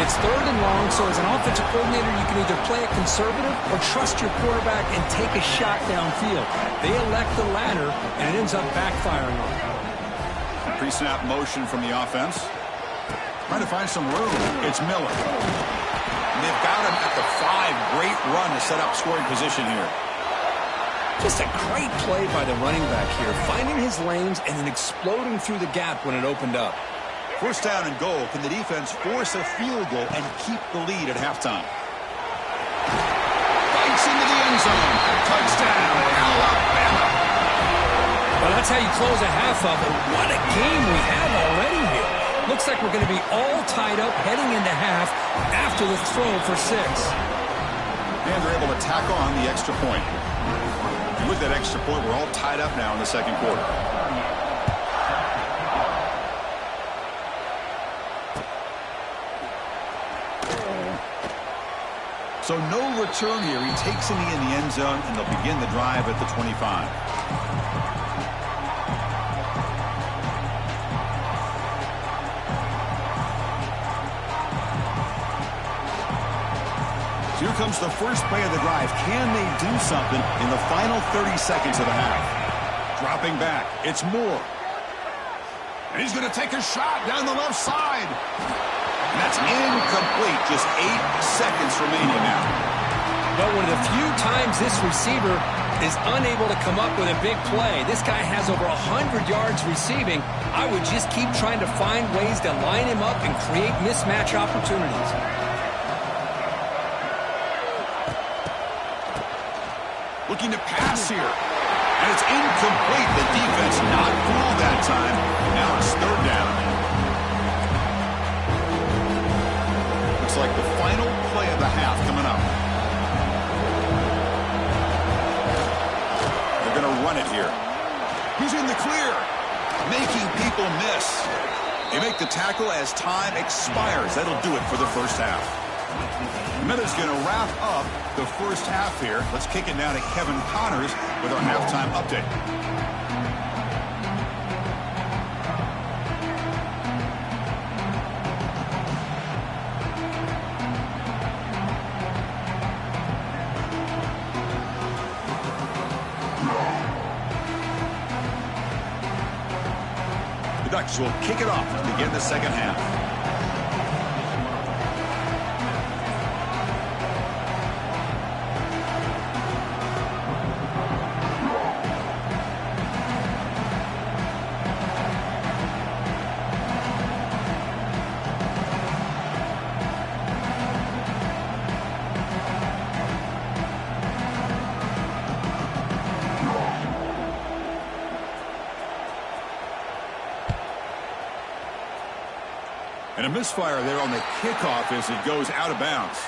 It's third and long, so as an offensive coordinator, you can either play it conservative or trust your quarterback and take a shot downfield. They elect the latter, and it ends up backfiring on them. Pre-snap motion from the offense. Trying to find some room. It's Miller. And they've got him at the 5. Great run to set up scoring position here. Just a great play by the running back here, finding his lanes and then exploding through the gap when it opened up. First down and goal. Can the defense force a field goal and keep the lead at halftime? Bites into the end zone. Touchdown, Alabama. Well, that's how you close a half of it. What a game we have already here. Looks like we're going to be all tied up heading into half after the throw for 6. And they're able to tack on the extra point. With that extra point, we're all tied up now in the second quarter. So no return here. He takes him in the end zone, and they'll begin the drive at the 25. Here comes the first play of the drive. Can they do something in the final 30 seconds of the half? Dropping back. It's Moore. And he's going to take a shot down the left side. And that's incomplete. Just 8 seconds remaining now. But one of the few times this receiver is unable to come up with a big play. This guy has over 100 yards receiving. I would just keep trying to find ways to line him up and create mismatch opportunities. Looking to pass here. And it's incomplete. The defense not fooled that time. Now it's third down. Looks like the final play of the half coming up. They're going to run it here. He's in the clear. making people miss. They make the tackle as time expires. That'll do it for the first half. Meta's going to wrap up the first half here. Let's kick it now to Kevin Connors with our halftime update. The Ducks will kick it off to begin the second half. And a misfire there on the kickoff as it goes out of bounds.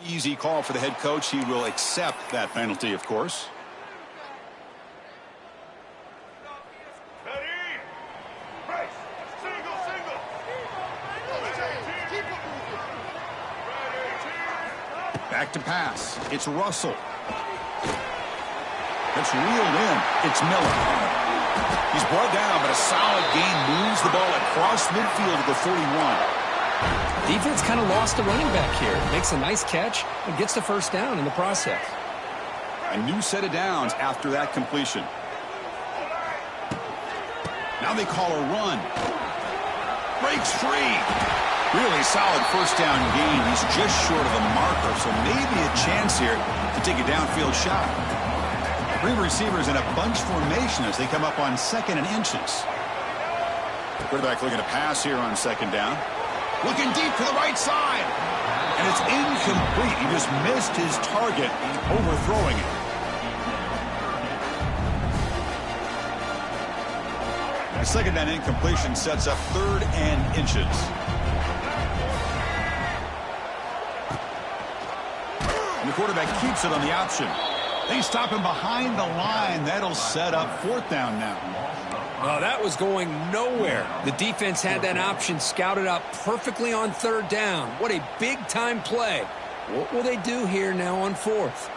easy call for the head coach. He will accept that penalty, of course. Back to pass. It's Russell. It's reeled in. It's Miller. He's brought down, but a solid gain moves the ball across midfield to the 41. Defense kind of lost a running back here. Makes a nice catch and gets the first down in the process. A new set of downs after that completion. Now they call a run. Breaks free. Really solid first down gain. He's just short of the marker, so maybe a chance here to take a downfield shot. Three receivers in a bunch formation as they come up on 2nd and inches. Quarterback looking to pass here on 2nd down. Looking deep to the right side. And it's incomplete. He just missed his target, overthrowing it. A 2nd down incompletion sets up 3rd and inches. And the quarterback keeps it on the option. They stop him behind the line. That'll set up 4th down now. Oh, that was going nowhere. The defense had that option scouted out perfectly on 3rd down. What a big-time play. What will they do here now on 4th?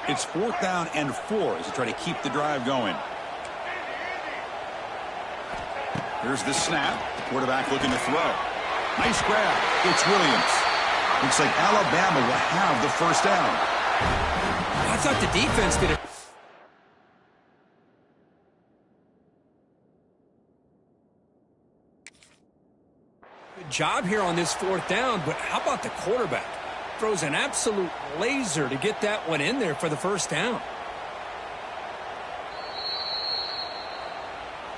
It's 4th down and 4 as they try to keep the drive going. Here's the snap. Quarterback looking to throw. Nice grab. It's Williams. Looks like Alabama will have the first down. I thought the defense did it. Good job here on this 4th down, but how about the quarterback? Throws an absolute laser to get that one in there for the first down.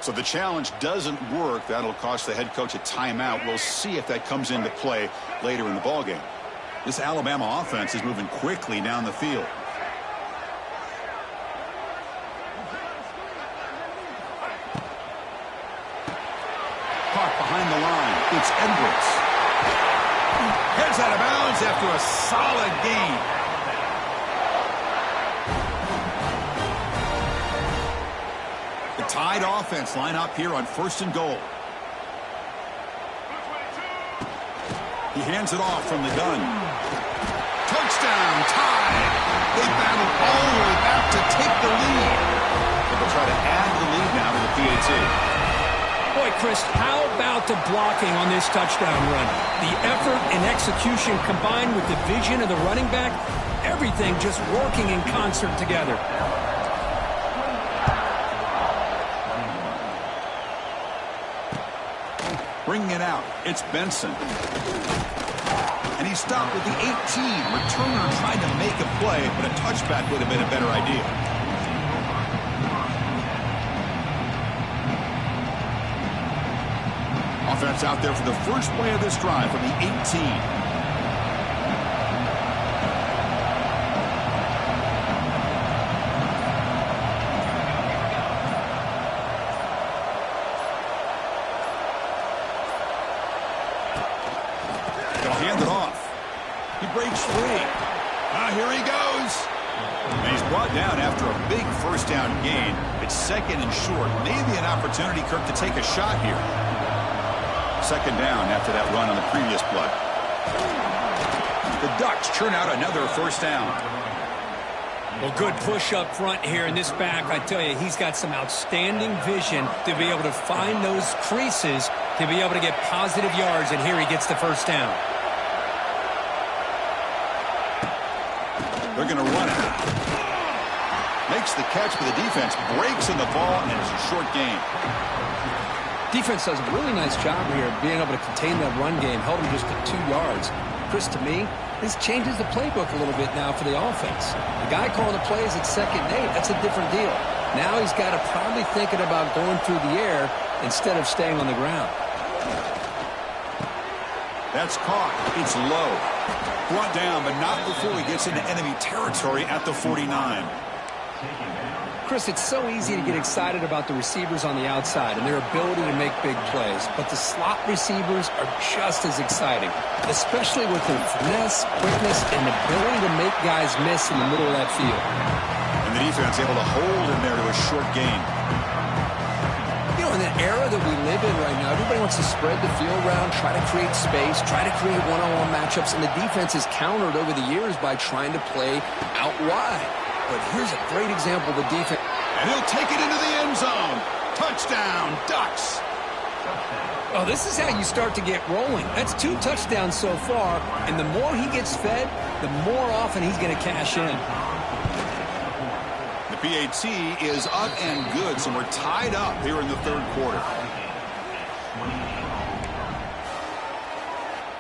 So the challenge doesn't work. That'll cost the head coach a timeout. We'll see if that comes into play later in the ballgame. This Alabama offense is moving quickly down the field. Caught behind the line. It's Edwards. Heads out of bounds after a solid gain. Tied offense line up here on 1st and goal. He hands it off from the gun. Touchdown, tied. They battle all the way back to take the lead. They'll try to add the lead now to the PAT. Boy, Chris, how about the blocking on this touchdown run? The effort and execution combined with the vision of the running back, everything just working in concert together. Bringing it out, it's Benson. And he stopped with the 18. Returner tried to make a play, but a touchback would have been a better idea. Offense out there for the first play of this drive from the 18. Breaks free. Here he goes. And he's brought down after a big first down gain. It's 2nd and short. Maybe an opportunity, Kirk, to take a shot here. 2nd down after that run on the previous play. The Ducks churn out another first down. Well, good push up front here in this back. I tell you, he's got some outstanding vision to be able to find those creases to be able to get positive yards, and here he gets the first down. They're going to run it. Makes the catch, but the defense breaks in the ball, and it's a short gain. Defense does a really nice job here being able to contain that run game, held him just to 2 yards. Chris, to me, this changes the playbook a little bit now for the offense. The guy calling the plays at 2nd and 8, that's a different deal. Now he's got to probably thinking about going through the air instead of staying on the ground. That's caught. It's low. Brought down, but not before he gets into enemy territory at the 49. Chris, it's so easy to get excited about the receivers on the outside and their ability to make big plays, but the slot receivers are just as exciting, especially with their finesse, quickness, and ability to make guys miss in the middle of that field. And the defense able to hold him there to a short gain. You know, in the era that we live in right now, everybody wants to spread the field around, try to create space, try to create one-on-one matchups, and the defense is countered over the years by trying to play out wide. But here's a great example of the defense. And he'll take it into the end zone. Touchdown, Ducks. Oh, this is how you start to get rolling. That's 2 touchdowns so far, and the more he gets fed, the more often he's going to cash in. The PAT is up and good, so we're tied up here in the third quarter.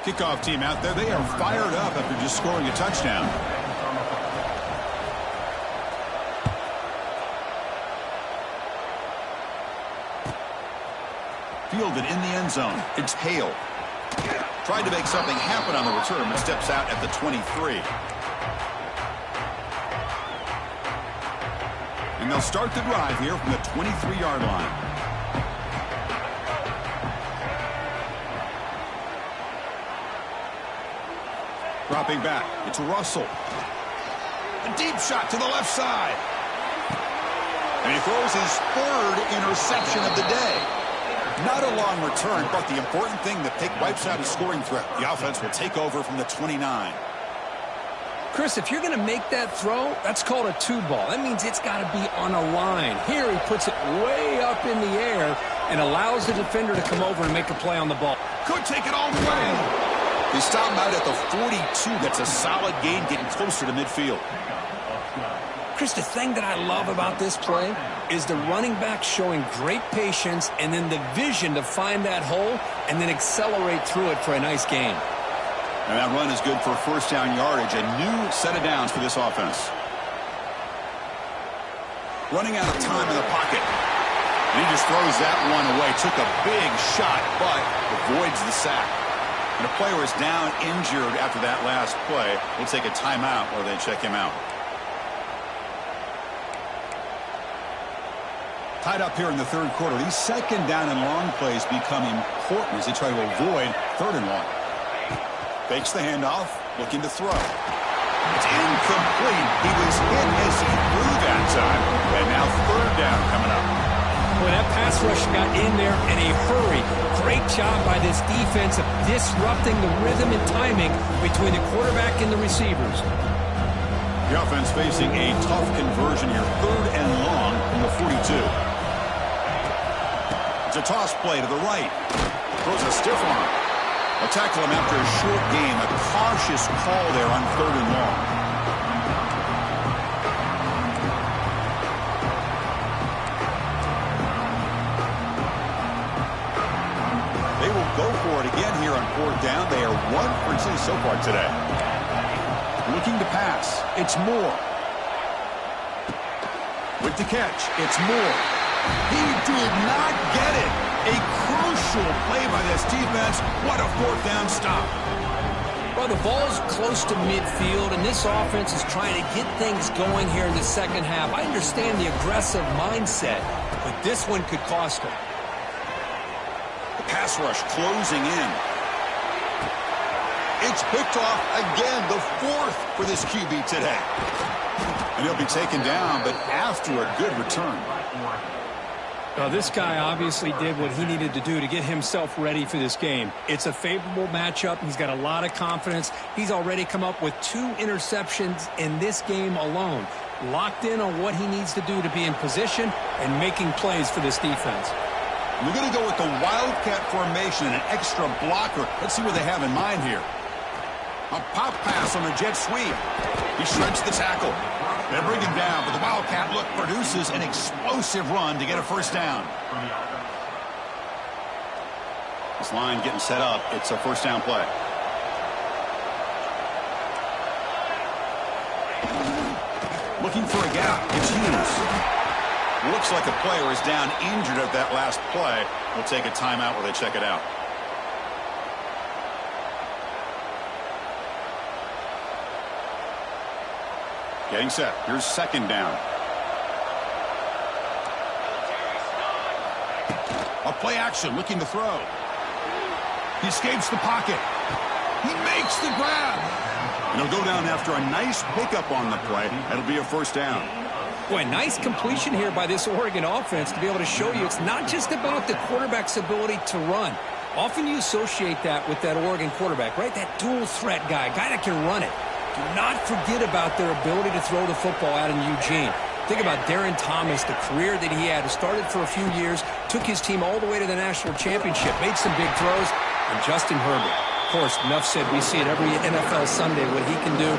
Kickoff team out there, they are fired up after just scoring a touchdown. Fielded in the end zone. It's Hale. Tried to make something happen on the return, but steps out at the 23. And they'll start the drive here from the 23-yard line. Dropping back. It's Russell. A deep shot to the left side. And he throws his 3rd interception of the day. Not a long return, but the important thing, the pick wipes out a scoring threat. The offense will take over from the 29. Chris, if you're going to make that throw, that's called a 2-ball. That means it's got to be on a line. Here he puts it way up in the air and allows the defender to come over and make a play on the ball. Could take it all the way. They stop him out at the 42. That's a solid gain, getting closer to midfield. Chris, the thing that I love about this play is the running back showing great patience and then the vision to find that hole and then accelerate through it for a nice gain. And that run is good for first down yardage. A new set of downs for this offense. Running out of time in the pocket. And he just throws that one away. Took a big shot, but avoids the sack. And a player is down injured after that last play. We'll take a timeout or they check him out. Tied up here in the third quarter. These second down and long plays become important as they try to avoid 3rd and 1. Fakes the handoff, looking to throw. It's incomplete. He was hit as he threw that time. And now 3rd down coming up. Well, that pass rush got in there in a hurry. Great job by this defense of disrupting the rhythm and timing between the quarterback and the receivers. The offense facing a tough conversion here. 3rd and long from the 42. It's a toss play to the right. Throws a stiff arm. They'll tackle him after a short game. A cautious call there on 3rd and long. They will go for it again here on 4th down. They are 1 for 2 so far today. Looking to pass. It's Moore. With the catch, it's Moore. He did not get it. A crucial play by this defense. What a 4th down stop. Well, the ball's close to midfield, and this offense is trying to get things going here in the second half. I understand the aggressive mindset, but this one could cost them. The pass rush closing in. It's picked off again, the 4th for this QB today. And he'll be taken down, but after a good return. Well, this guy obviously did what he needed to do to get himself ready for this game. It's a favorable matchup. He's got a lot of confidence. He's already come up with 2 interceptions in this game alone. Locked in on what he needs to do to be in position and making plays for this defense. We're going to go with the Wildcat formation and an extra blocker. Let's see what they have in mind here. A pop pass on a jet sweep. He shreds the tackle. They bring him down, but the Wildcat look produces an explosive run to get a first down. This line getting set up. It's a first down play. Looking for a gap. It's Hughes. Looks like a player is down injured at that last play. We'll take a timeout while they check it out. Getting set. Here's second down. A play action, looking to throw. He escapes the pocket. He makes the grab. And he'll go down after a nice pickup on the play. That'll be a first down. Boy, nice completion here by this Oregon offense to be able to show you it's not just about the quarterback's ability to run. Often you associate that with that Oregon quarterback, right? That dual threat guy that can run it. Do not forget about their ability to throw the football out in Eugene. Think about Darren Thomas, the career that he had. He started for a few years, took his team all the way to the national championship, made some big throws, and Justin Herbert. Of course, enough said, we see it every NFL Sunday what he can do.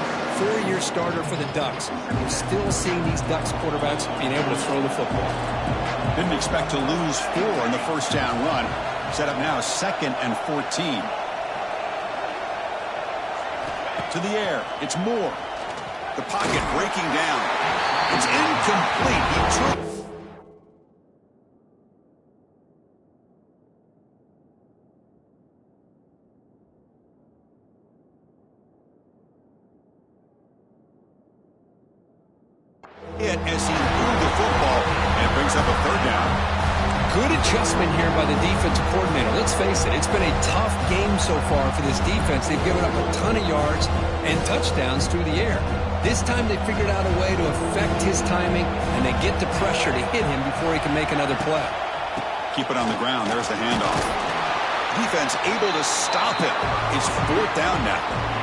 4-year starter for the Ducks. We're still seeing these Ducks quarterbacks being able to throw the football. Didn't expect to lose 4 in the first down run. Set up now 2nd and 14. To the air. It's Moore. The pocket breaking down. It's incomplete. He took... hit as he threw the football and brings up a 3rd down. Good adjustment here by the defensive coordinator. Let's face it, it's been a tough game so far for this defense. They've given up a ton of yards and touchdowns through the air. This time they figured out a way to affect his timing, and they get the pressure to hit him before he can make another play. Keep it on the ground. There's the handoff. Defense able to stop him. It's 4th down now.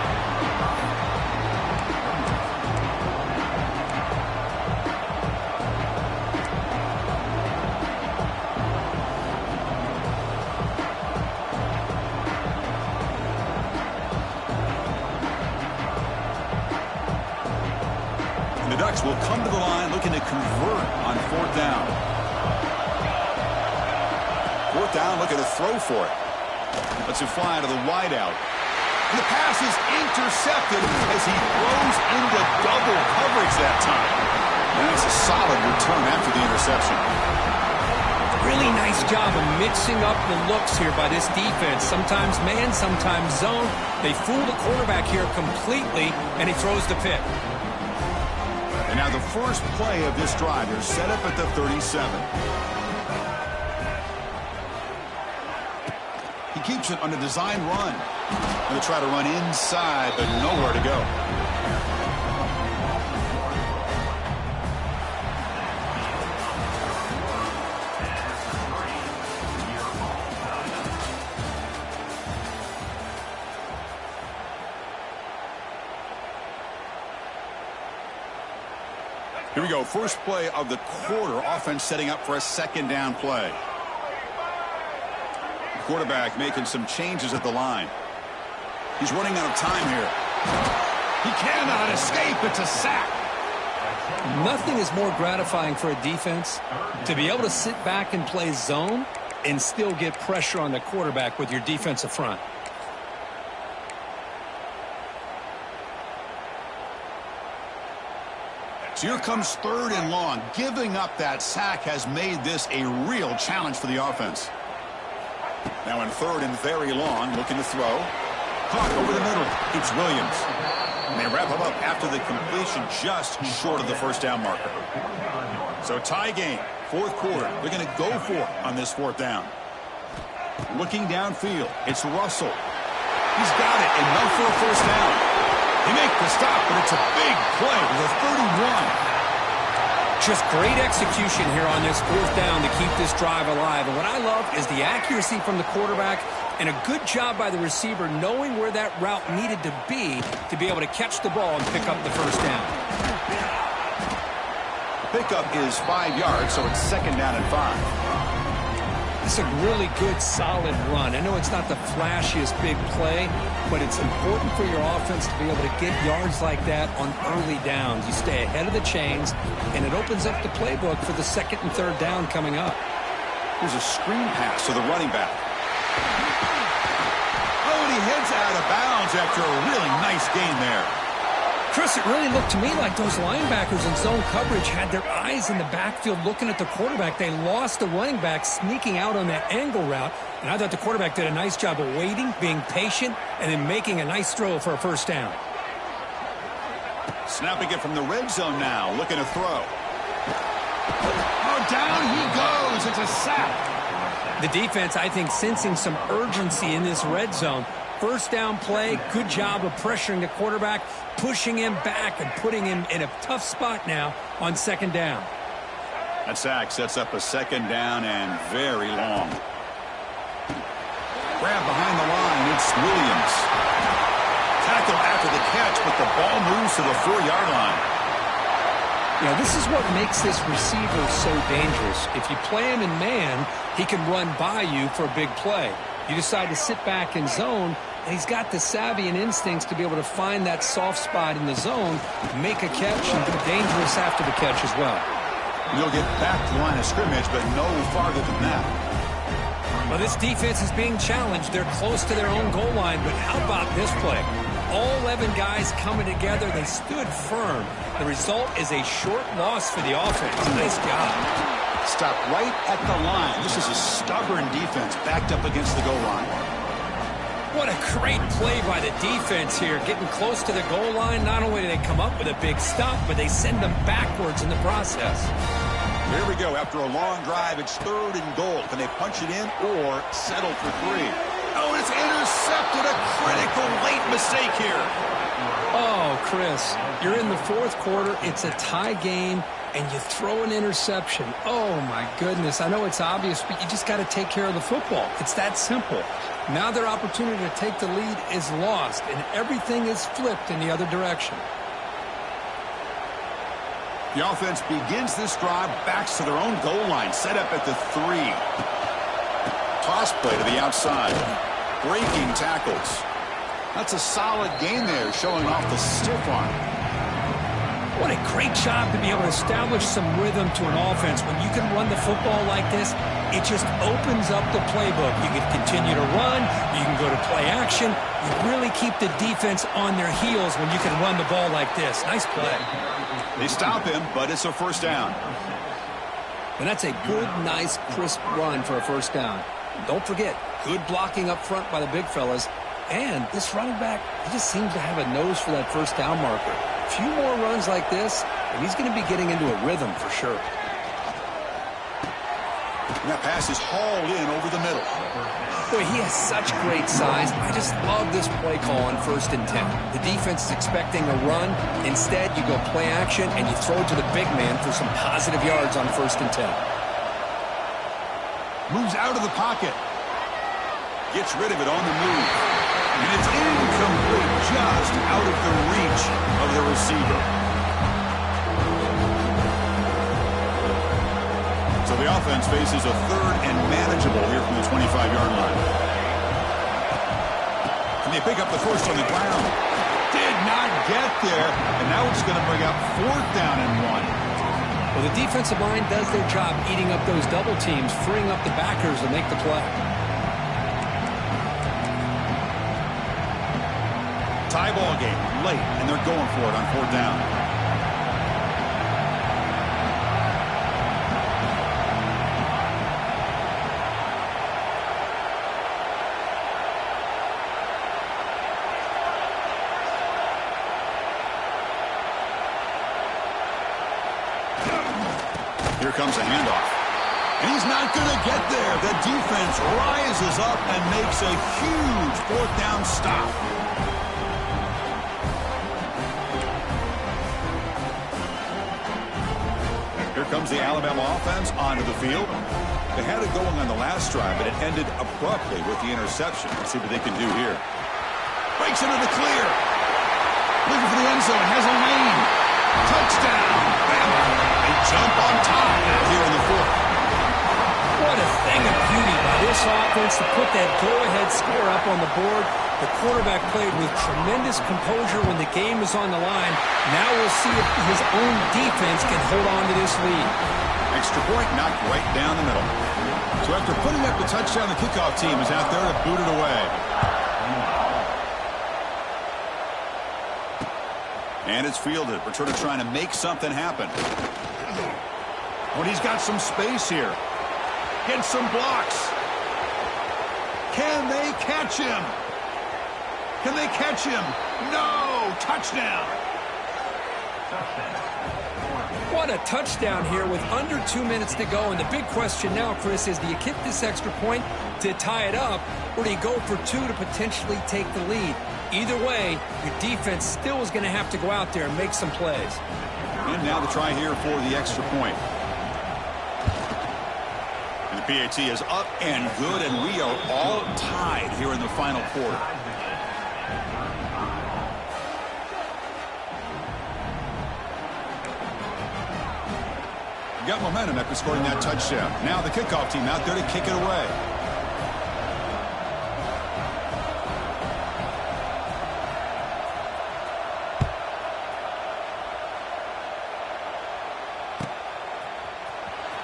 Will come to the line looking to convert on 4th down. 4th down, looking to throw for it. Lets it fly to the wideout. The pass is intercepted as he throws into double coverage that time. And that's a solid return after the interception. Really nice job of mixing up the looks here by this defense. Sometimes man, sometimes zone. They fool the quarterback here completely, and he throws the pick. And now the first play of this drive, they're set up at the 37. He keeps it on a design run. Going to try to run inside, but nowhere to go. Here we go, first play of the quarter. Offense setting up for a 2nd down play. Quarterback making some changes at the line. He's running out of time here. He cannot escape. It's a sack. Nothing is more gratifying for a defense to be able to sit back and play zone and still get pressure on the quarterback with your defensive front. So here comes 3rd and long. Giving up that sack has made this a real challenge for the offense. Now in 3rd and very long, looking to throw. Caught over the middle. It's Williams. And they wrap him up after the completion just short of the first down marker. So tie game, 4th quarter. They're going to go for it on this 4th down. Looking downfield, it's Russell. He's got it, enough for a first down. He makes the stop, but it's a big play with a 31. Just great execution here on this 4th down to keep this drive alive. And what I love is the accuracy from the quarterback and a good job by the receiver knowing where that route needed to be able to catch the ball and pick up the first down. Pickup is 5 yards, so it's 2nd down and 5. It's a really good, solid run. I know it's not the flashiest big play, but it's important for your offense to be able to get yards like that on early downs. You stay ahead of the chains, and it opens up the playbook for the 2nd and 3rd down coming up. There's a screen pass to the running back. Oh, and he heads out of bounds after a really nice gain there. Chris, it really looked to me like those linebackers in zone coverage had their eyes in the backfield looking at the quarterback. They lost the running back sneaking out on that angle route, and I thought the quarterback did a nice job of waiting, being patient, and then making a nice throw for a first down. Snapping it from the red zone now, looking to throw. Oh, down he goes. It's a sack. The defense, I think, sensing some urgency in this red zone. First down play, good job of pressuring the quarterback, pushing him back and putting him in a tough spot now on second down. That sack sets up a second down and very long. Grab behind the line, it's Williams. Tackle after the catch, but the ball moves to the 4-yard line. You know, this is what makes this receiver so dangerous. If you play him in man, he can run by you for a big play. You decide to sit back in zone, and he's got the savvy and instincts to be able to find that soft spot in the zone, make a catch, and be dangerous after the catch as well. You'll get back to the line of scrimmage, but no farther than that. Well, this defense is being challenged. They're close to their own goal line, but how about this play? All 11 guys coming together. They stood firm. The result is a short loss for the offense. Nice job. Stop right at the line. This is a stubborn defense backed up against the goal line. What a great play by the defense here. Getting close to the goal line, not only do they come up with a big stop, but they send them backwards in the process. Here we go. After a long drive, it's 3rd and goal. Can they punch it in or settle for 3? Oh, it's intercepted. A critical late mistake here. Oh, Chris, you're in the 4th quarter. It's a tie game, and you throw an interception. Oh, my goodness. I know it's obvious, but you just got to take care of the football. It's that simple. Now their opportunity to take the lead is lost, and everything is flipped in the other direction. The offense begins this drive, backs to their own goal line, set up at the 3. Toss play to the outside. Breaking tackles. That's a solid gain there, showing off the stiff arm. What a great job to be able to establish some rhythm to an offense. When you can run the football like this, it just opens up the playbook. You can continue to run. You can go to play action. You really keep the defense on their heels when you can run the ball like this. Nice play. They stop him, but it's a first down. And that's a good, nice, crisp run for a first down. Don't forget, good blocking up front by the big fellas. And this running back, he just seems to have a nose for that first down marker. A few more runs like this, and he's going to be getting into a rhythm for sure. And that pass is hauled in over the middle. Boy, he has such great size. I just love this play call on 1st and 10. The defense is expecting a run. Instead, you go play action, and you throw it to the big man for some positive yards on 1st and 10. Moves out of the pocket. Gets rid of it on the move. And it's incomplete, just out of the reach of the receiver. So the offense faces a 3rd and manageable here from the 25-yard line. Can they pick up the first on the ground? Did not get there, and now it's going to bring up 4th down and 1. Well, the defensive line does their job eating up those double teams, freeing up the backers to make the play. Tie ball game late, and they're going for it on 4th down. Here comes a handoff. And he's not going to get there. The defense rises up and makes a huge 4th down stop. Here comes the Alabama offense onto the field. They had it going on the last drive, but it ended abruptly with the interception. Let's see what they can do here. Breaks into the clear. Looking for the end zone. Has a lane. Touchdown. Bama. They jump on top here in the 4th. What a thing of beauty by this offense to put that go-ahead score up on the board. The quarterback played with tremendous composure when the game was on the line. Now we'll see if his own defense can hold on to this lead. Extra point knocked right down the middle. So after putting up the touchdown, the kickoff team is out there to boot it away. And it's fielded. Returner trying to make something happen. When he's got some space here. Gets some blocks. Can they catch him? Can they catch him? No! Touchdown! What got a touchdown here with under 2 minutes to go. And the big question now, Chris, is do you kick this extra point to tie it up, or do you go for 2 to potentially take the lead? Either way, your defense still is going to have to go out there and make some plays. And now the try here for the extra point. And the PAT is up and good, and we are all tied here in the final quarter. Got momentum after scoring that touchdown. Now the kickoff team out there to kick it away.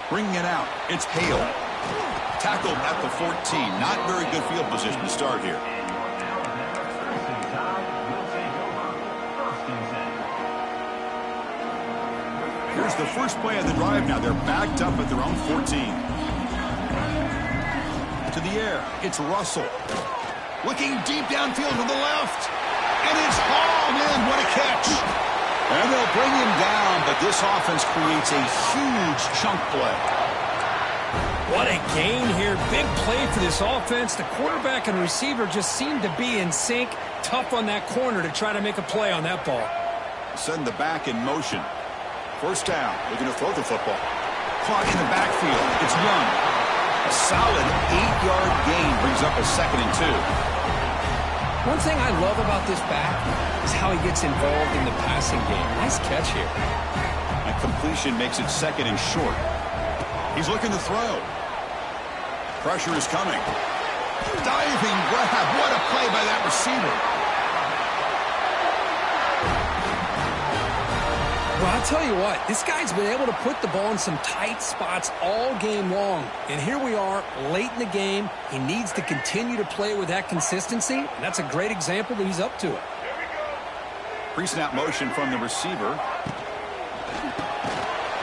Bringing it out, it's Hale. Tackled at the 14. Not very good field position to start here. Here's the first play of the drive now. They're backed up at their own 14. To the air, it's Russell. Looking deep downfield to the left. And it's hauled in. What a catch. And they'll bring him down, but this offense creates a huge chunk play. What a gain here. Big play for this offense. The quarterback and receiver just seem to be in sync. Tough on that corner to try to make a play on that ball. Send the back in motion. First down. Looking to throw the football. Caught in the backfield. It's Young. A solid 8-yard gain brings up a 2nd and 2. One thing I love about this back is how he gets involved in the passing game. Nice catch here. A completion makes it 2nd and short. He's looking to throw. Pressure is coming. Diving grab. What a play by that receiver. Well, I'll tell you what, this guy's been able to put the ball in some tight spots all game long. And here we are, late in the game. He needs to continue to play with that consistency. And that's a great example that he's up to it. Pre-snap motion from the receiver.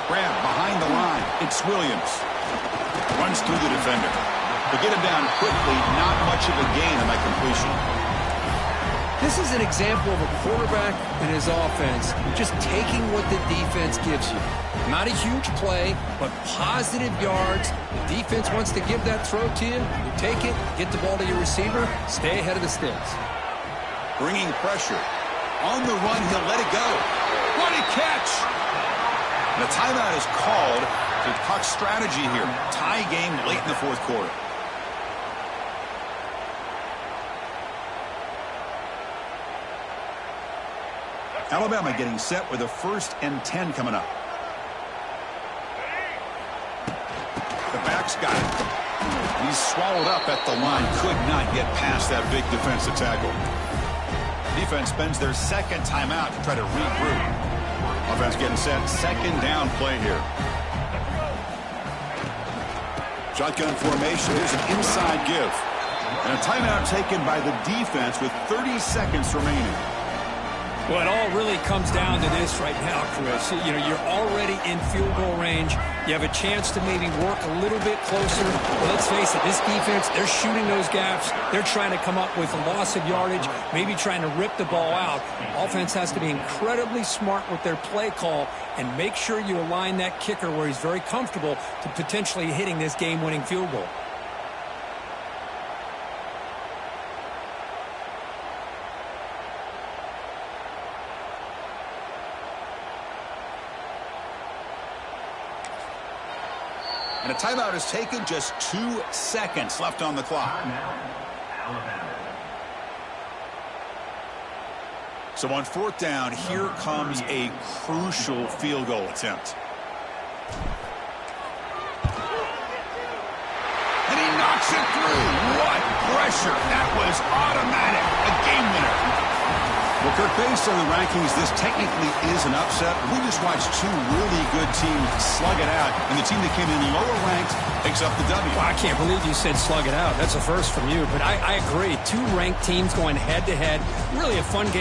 Grab behind the line. It's Williams. Runs through the defender. They get him down quickly. Not much of a gain on that completion. This is an example of a quarterback and his offense just taking what the defense gives you. Not a huge play, but positive yards. The defense wants to give that throw to you. You take it, get the ball to your receiver, stay ahead of the sticks. Bringing pressure. On the run, he'll let it go. What a catch! And a timeout is called to talk strategy here. Tie game late in the 4th quarter. Alabama getting set with a 1st and 10 coming up. The back's got it. He's swallowed up at the line. Could not get past that big defensive tackle. Defense spends their 2nd timeout to try to regroup. Offense getting set. 2nd down play here. Shotgun formation. Here's an inside give. And a timeout taken by the defense with 30 seconds remaining. Well, it all really comes down to this right now, Chris. You know, you're already in field goal range. You have a chance to maybe work a little bit closer. But let's face it, this defense, they're shooting those gaps. They're trying to come up with a loss of yardage, maybe trying to rip the ball out. Offense has to be incredibly smart with their play call and make sure you align that kicker where he's very comfortable to potentially hitting this game-winning field goal. And a timeout is taken. Just 2 seconds left on the clock. So on 4th down, here comes a crucial field goal attempt. And he knocks it through. What pressure. That was automatic. A game winner. Well, Kirk, based on the rankings, this technically is an upset. We just watched 2 really good teams slug it out, and the team that came in lower ranked picks up the W. Well, I can't believe you said slug it out. That's a first from you, but I agree. 2 ranked teams going head-to-head. Really a fun game.